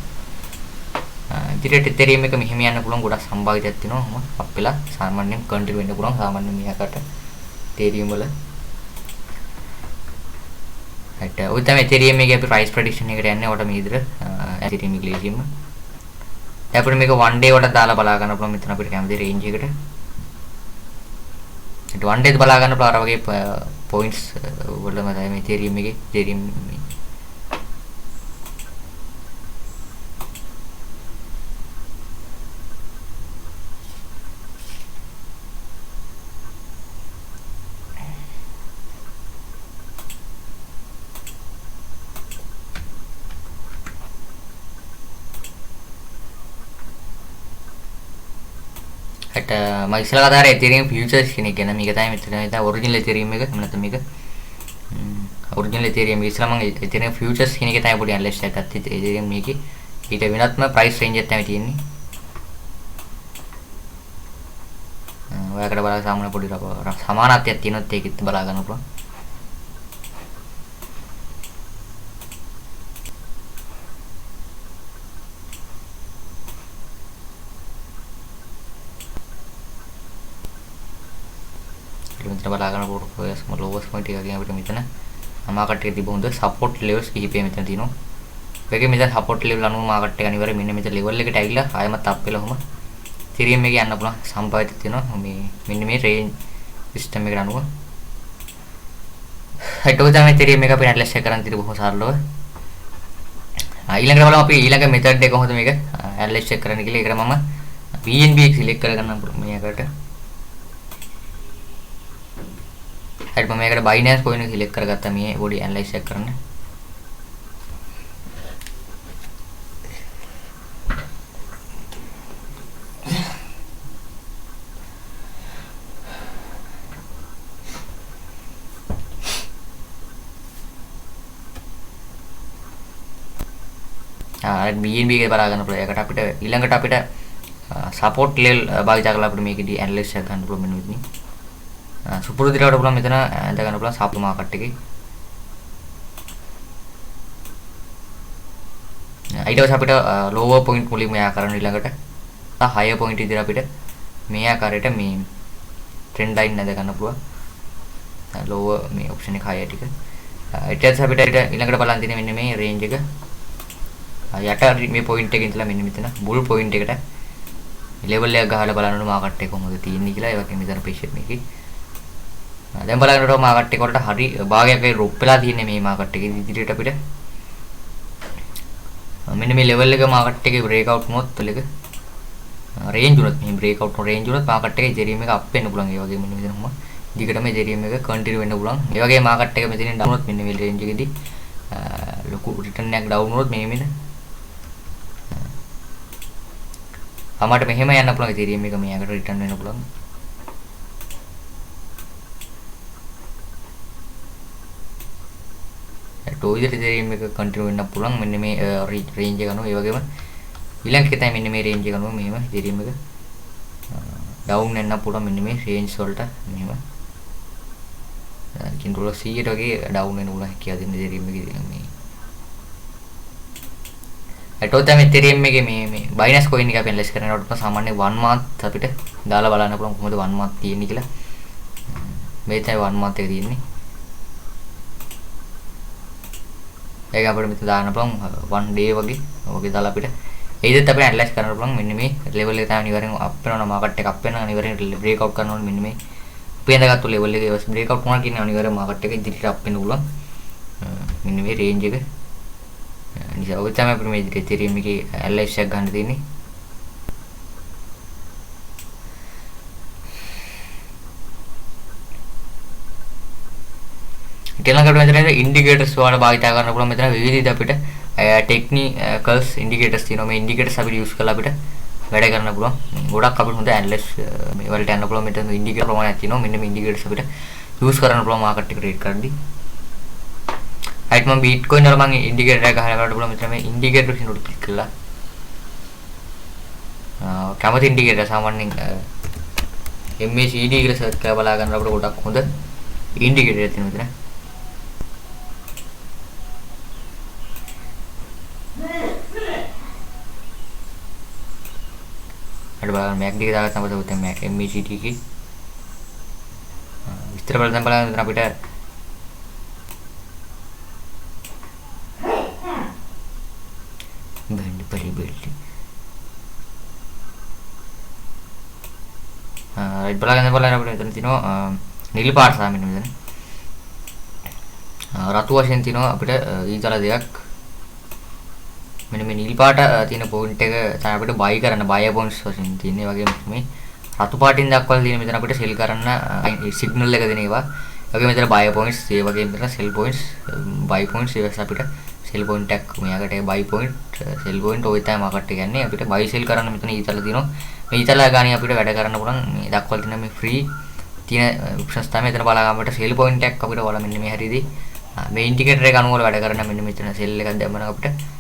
ඉදිරියට Ethereum එක මෙහෙම යන්න පුළුවන් ගොඩක් සම්භාවිතයක් තියෙනවා. ඔහොම අප් වෙලා සාමාන්‍යයෙන් කන්ටිනියු වෙන්න පුළුවන් සාමාන්‍ය මෙයාකට Ethereum වල. හරියට ඔය තමයි Ethereum එකේ අපි price prediction එකට යන්නේ. ඔයාලට මේ විදිහට Ethereum එක ලේසියෙම. අපිට මේක 1 day වලට දාලා බලා ගන්න පුළුවන් මෙතන අපිට කැමති රේන්ජ් එකට. ඒත් 1 day බලා ගන්න පුළුවන් අර වගේ points වලම තමයි මේ Ethereum එකේ Ethereum මම ඉස්සෙල්ලා කතා කරේ Ethereum futures කියන එක ගැන. මේක තමයි මෙතන ඔරිජිනල් Ethereum එක. එහෙම නැත්නම් මේක ඔරිජිනල් Ethereum එක ඉස්සෙල්ලා මම Ethereum futures කියන එක තමයි පොඩි ඇනලිස්ට් එකක් ගත්තේ. Ethereum මේකේ ඊට වෙනත්ම price range එකක් තමයි තියෙන්නේ. ඔයාකට බලලා සාමාන්‍ය පොඩි සමානත්වයක් තියෙනොත් ඒකෙත් බලා ගන්න පුළුවන්. මෙතන බලා ගන්න පොඩ්කාස්ට් ලෝවස් පොයින්ට් එක කියන අපිට මෙතන මාකට් එකේ තිබුණ හොඳ සපෝට් ලෙවල්ස් කිහිපයක් මෙතන තියෙනවා. ඒකේ මෙතන සපෝට් ලෙවල් අනුව මාකට් එක අනිවාර්යයෙන් මෙන්න මෙතන ලෙවල් එකට ඇවිල්ලා ආයෙමත් අප් වෙලා ඔහම Ethereum එකේ යන්න පුළුවන් සම්භාවිතය තියෙනවා. මේ මෙන්න මේ රේන්ජ් සිස්ටම් එකට අනුව. හිතව තමයි Ethereum එක අපි ඇනලයිස් කරන් තියෙන්නේ බොහොම සරලව. ඊළඟට බලමු අපි ඊළඟ මෙතඩ් එක කොහොමද මේක ඇනලයිස් කරන්න කියලා. ඒකට මම BNB එක සිලෙක්ට් කරගන්නම් මේකට. හරි මම මේකට Binance coin එක සිලෙක්ට් කරගත්තා මේ බොඩි ඇනලයිස් එක කරන්න. BNB එක බලා ගන්න පුළුවන්. ඒකට අපිට ඊළඟට අපිට සපෝට් ලෙවල් භාවිත කරලා අපිට මේකදී ඇනලයිස් එක ගන්න පුළුවන් මෙන්න මෙතන. සුපුරුදු දිරවට පුළුවන් මෙතන ඇඳ ගන්න පුළුවන් සප් මාකට් එකේ. ඊට පස්සේ අපිට lower point මුලින්ම යා කරන්න ඊළඟට higher point විදිහට අපිට මේ ආකාරයට මේ trend line ඇඳ ගන්න පුළුවන්. lower මේ option එක higher ටික. ඊට පස්සේ අපිට ඊළඟට බලන්න තියෙන්නේ මෙන්න මේ range එක. යට මේ point එකේ ඉඳලා මෙන්න මෙතන bull point එකට level එක ගහලා බලන්න මාකට් එක කොහොමද තියෙන්නේ කියලා. ඒ වගේම මෙතන patient මේකේ දැන් බලන්නකොට මාකට් එක වලට හරි භාගයක් ඒ ඩ්‍රොප් වෙලා තියෙන්නේ මේ මාකට් එකේ. ඉදිරියට අපිට මෙන්න මේ level එක මාකට් එකේ break out වුණොත් තුලක range උනොත් මේ break out range උනොත් මාකට් එකේ Ethereum එක up වෙන්න පුළුවන්. ඒ වගේම මෙන්න මෙතන කොහොම දිගටම Ethereum එක continue වෙන්න පුළුවන්. ඒ වගේ මාකට් එක මෙතනින් down වුණොත් මෙන්න මේ range එකේදී ලොකු return එකක් down වුණොත් මේ මෙන්න අපමට මෙහෙම යන්න පුළුවන් Ethereum එක මෙයාකට return වෙන්න පුළුවන්. ටෝ විදිහට Ethereum එක continue වෙන්න පුළුවන් මෙන්න මේ range එක අනුව. ඒ වගේම ඊළඟ එක තමයි මෙන්න මේ range එක අනුව මෙහෙම Ethereum එක down වෙන්න පුළුවන් මෙන්න මේ range වලට මෙහෙම. කින්ඩෝල 100ට වගේ down වෙන්න පුළුවන් කියලා දෙන්න Ethereum එකේ මේ. ඊට තමයි Ethereum එකේ මේ Binance coin එක අපි ඇනලයිස් කරනකොට සාමාන්‍ය 1 month අපිට දාලා බලන්න පුළුවන් කොහොමද 1 month තියෙන්නේ කියලා. මේ තමයි 1 month එක තියෙන්නේ. ඒක අපිට මෙතන දාන්න පුළුවන් 1 day වගේ දාලා අපිට ඒකත් අපිට ඇනලයිස් කරන්න පුළුවන්. මෙන්න මේ level එක තමයි අනිවාර්යෙන් අප් වෙනවා මාකට් එක අප් වෙනවා අනිවාර්යෙන් break out කරනවා මෙන්න මේ අපි හඳගත්තු ලෙවල් එකේ ඊවස් බ්‍රේක්අවුට් වුණා කියන අනිවාර්ය මාකට් එක ඉදිරියට අප් වෙන්න පුළුවන්. මෙන්න මේ රේන්ජ් එක. නිසා ඔය තමයි අපිට මේ ඉදිරියට Ethereum එකේ ඇනලයිස් එකක් ගන්න තියෙන්නේ. ඊළඟට මෙතන ඉන්ඩිකේටර්ස් වල භාවිතා කරන්න පුළුවන්. මෙතන විවිධ අපිට ටෙක්නිකල්ස් ඉන්ඩිකේටර්ස් තියෙනවා. මේ ඉන්ඩිකේටර්ස් අපිට යූස් කරලා අපිට වැඩ කරන්න පුළුවන්. ගොඩක් අපිට හොඳ ඇනලයිස් මේ වලට යන්න පුළුවන්. මෙතන ඉන්ඩිකේටර් ප්‍රමාණයක් තියෙනවා. මෙන්න මේ ඉන්ඩිකේටර්ස් අපිට යූස් කරන්න පුළුවන් මාකට් එක ට්‍රේඩ් කරද්දී. හයිට් මම බීට්කොයින් වල මම ඉන්ඩිකේටර් එක ගහලා බලන්න පුළුවන්. මෙතන මේ ඉන්ඩිකේටර් එකේ උඩ ක්ලික් කරලා කැමති ඉන්ඩිකේටර් සාමාන්‍යයෙන් MACD කියලා සර්ච් කරලා බලා ගන්න අපිට ගොඩක් හොඳ ඉන්ඩිකේටර් එකක් තියෙනවා මෙතන. අර බලන්න MACD එක දාගත්තාම තමයි MACD එකේ විස්තර බලන්න බලන්න අපිට බෙන්ඩ් පරිබෙල්ටි රයිට් බලන්න අපිට මෙතන තියෙනවා නිල් පාට සාමින මෙතන රතු වශයෙන් තියෙනවා අපිට ඊතල දෙකක්. මෙන්න මේ නිල් පාට තියෙන පොයින්ට් එක තමයි අපිට බයි කරන්න බය පොයින්ට්ස් වශයෙන් තියෙන්නේ. ඒ වගේම මේ රතු පාටින් දක්වලා තියෙන මෙතන අපිට සෙල් කරන්න සිග්නල් එක දෙන ඒවා. ඒ වගේම මෙතන බය පොයින්ට්ස්, ඒ වගේම මෙතන සෙල් පොයින්ට්ස්, බයි පොයින්ට්ස් ඒවා අපිට සෙල් පොයින්ට් එකක් මෙයාකට බයි පොයින්ට්, සෙල් පොයින්ට් ඔය තමයි මාකට් එක යන්නේ. අපිට බයි සෙල් කරන්න මෙතන ඊතල තියෙනවා. මේ ඊතල ගානේ අපිට වැඩ කරන්න පුළුවන්. මේ දක්වලා තියෙන මේ ෆ්‍රී තියෙන ඔප්ෂන්ස් තමයි මෙතන බලා ගන්න අපිට සෙල් පොයින්ට් එකක් අපිට වල මෙන්න මේ හැටිදී මේ ඉන්ඩිකේටර් එක අනුව වැඩ කරන්න මෙන්න මෙතන සෙල් එකක් දැම්මම අපිට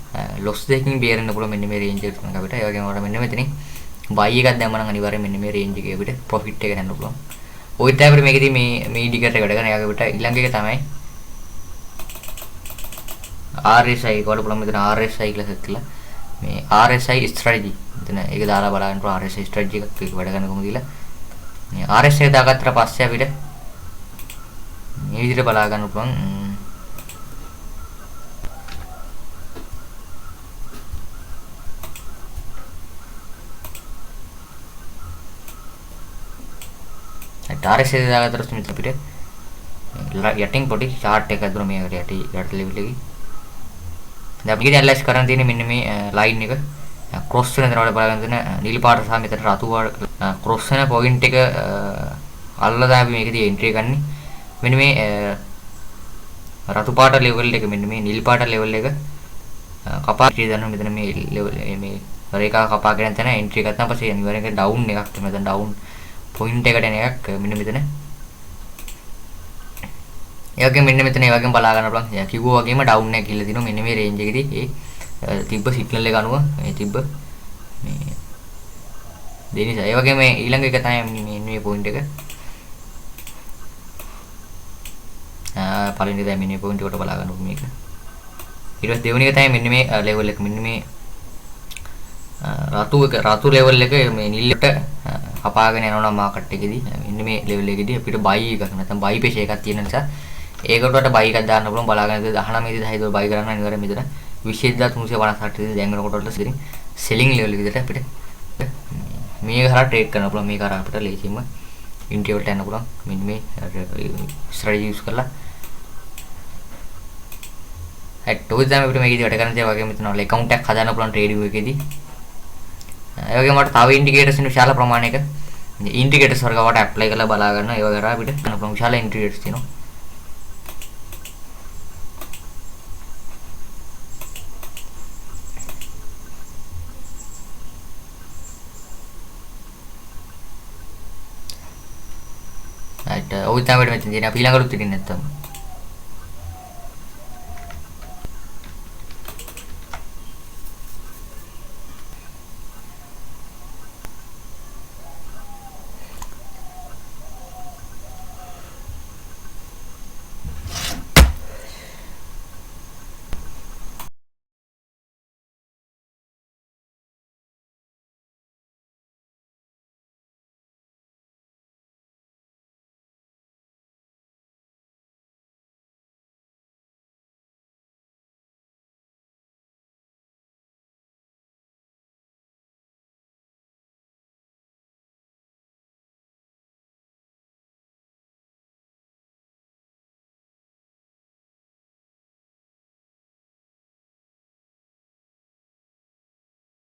ලොස් දෙකකින් බේරෙන්න පුළුවන් මෙන්න මේ රේන්ජ් එක තුනක් අපිට. ඒ වගේම වල මෙන්න මෙතනින් බයි එකක් දැම්මම අනිවාර්යයෙන් මෙන්න මේ රේන්ජ් එකේ අපිට ප්‍රොෆිට් එක ගන්න පුළුවන්. ඔය තමයි අපිට මේකෙදී මේ ඉන්ඩිකේටර් එක වැඩ කරන. ඒකට ඊළඟ එක තමයි RSI වල පුළුවන් මෙතන RSI කියලා සෙට් කරලා මේ RSI strategy මෙතන ඒක දාලා බලන්න පුළුවන් RSI strategy එකක් ඒක වැඩ කරන කොහොමද කියලා. මේ RSI දාගත්තට පස්සේ අපිට මේ විදිහට බලා ගන්න පුළුවන්. RSI දාගත්තට මෙතන අපිට යටින් පොඩි chart එකක් දුන්න මේකට යට ලෙවල් එකේ. දැන් අපි ඉතින් ඇනලයිස් කරන්න තියෙන්නේ මෙන්න මේ ලයින් එක ක්‍රොස් වෙන දරවල බලන්න දෙන නිල් පාට සහ මෙතන රතු ක්‍රොස් වෙන පොයින්ට් එක අල්ලලා අපි මේකදී එන්ට්‍රි ගන්නේ. මෙන්න මේ රතු පාට ලෙවල් එක මෙන්න මේ නිල් පාට ලෙවල් එක කපා ඉතින් දැන් මෙතන මේ ලෙවල් මේ රේඛා කපාගෙන තැන එන්ට්‍රි ගත්තාම පස්සේ අනිවාර්යෙන් ඩවුන් එකක් තමයි මෙතන ඩවුන් පොයින්ට් එකට එන එකක් මෙන්න මෙතන. ඒ වගේම මෙන්න මෙතන ඒ වගේම බලා ගන්න පුළුවන්. කිව්වා වගේම ඩවුන් එක කියලා දිනවා මෙන්න මේ රේන්ජ් එකේදී ඒ තිබ්බ සිග්නල් එක අනුව මේ තිබ්බ මේ දෙනිසා. ඒ වගේම ඊළඟ එක තමයි මේ පොයින්ට් එක. පළවෙනි එක තමයි මේ පොයින්ට් එකට බලා ගන්න ඕනේ මේක. ඊට පස්සේ දෙවෙනි එක තමයි මෙන්න මේ ලෙවල් එක. මෙන්න මේ රතු ලෙවල් එක මේ නිල්ලට කපාගෙන යනවා මාකට් එකේදී මෙන්න මේ ලෙවල් එකේදී අපිට බයි එකක් නැත්නම් බයි පේජ් එකක් තියෙන නිසා ඒකටට බයි එකක් දාන්න පුළුවන්. බලාගෙන 19 දී 10 බයි කරන්න අනිවාර්යයෙන් මෙතන 20358 දී දැන් වෙනකොට සිටින් සෙලින් ලෙවල් විදිහට අපිට මේක හරහා ට්‍රේඩ් කරන්න පුළුවන්. මේක හරහා අපිට ලේසියෙන්ම ඉන්ට්‍රි වලට යන්න පුළුවන්. මෙන්න මේ ස්ට්‍රැටජි යූස් කරලා ඔය තමයි අපිට මේකදී වැඩ කරන්න තියෙන. වගේම මෙතන වල account එකක් හදාන්න පුළුවන් ට්‍රේඩින් එකේදී. ඒ වගේම මට තව ඉන්ඩිකේටර්ස් ඉන්න විශාල ප්‍රමාණයක ඉන්ඩිකේටර්ස් වර්ග වට ඇප්ලයි කරලා බලා ගන්න. ඒ වගේ කරා අපිට ගන්න පුළුවන් විශාල ඉන්ඩිකේටර්ස් තියෙනවා. ඔය තමයි මෙතන තියෙන අපි ඊළඟට උත්තරින් නැත්තම්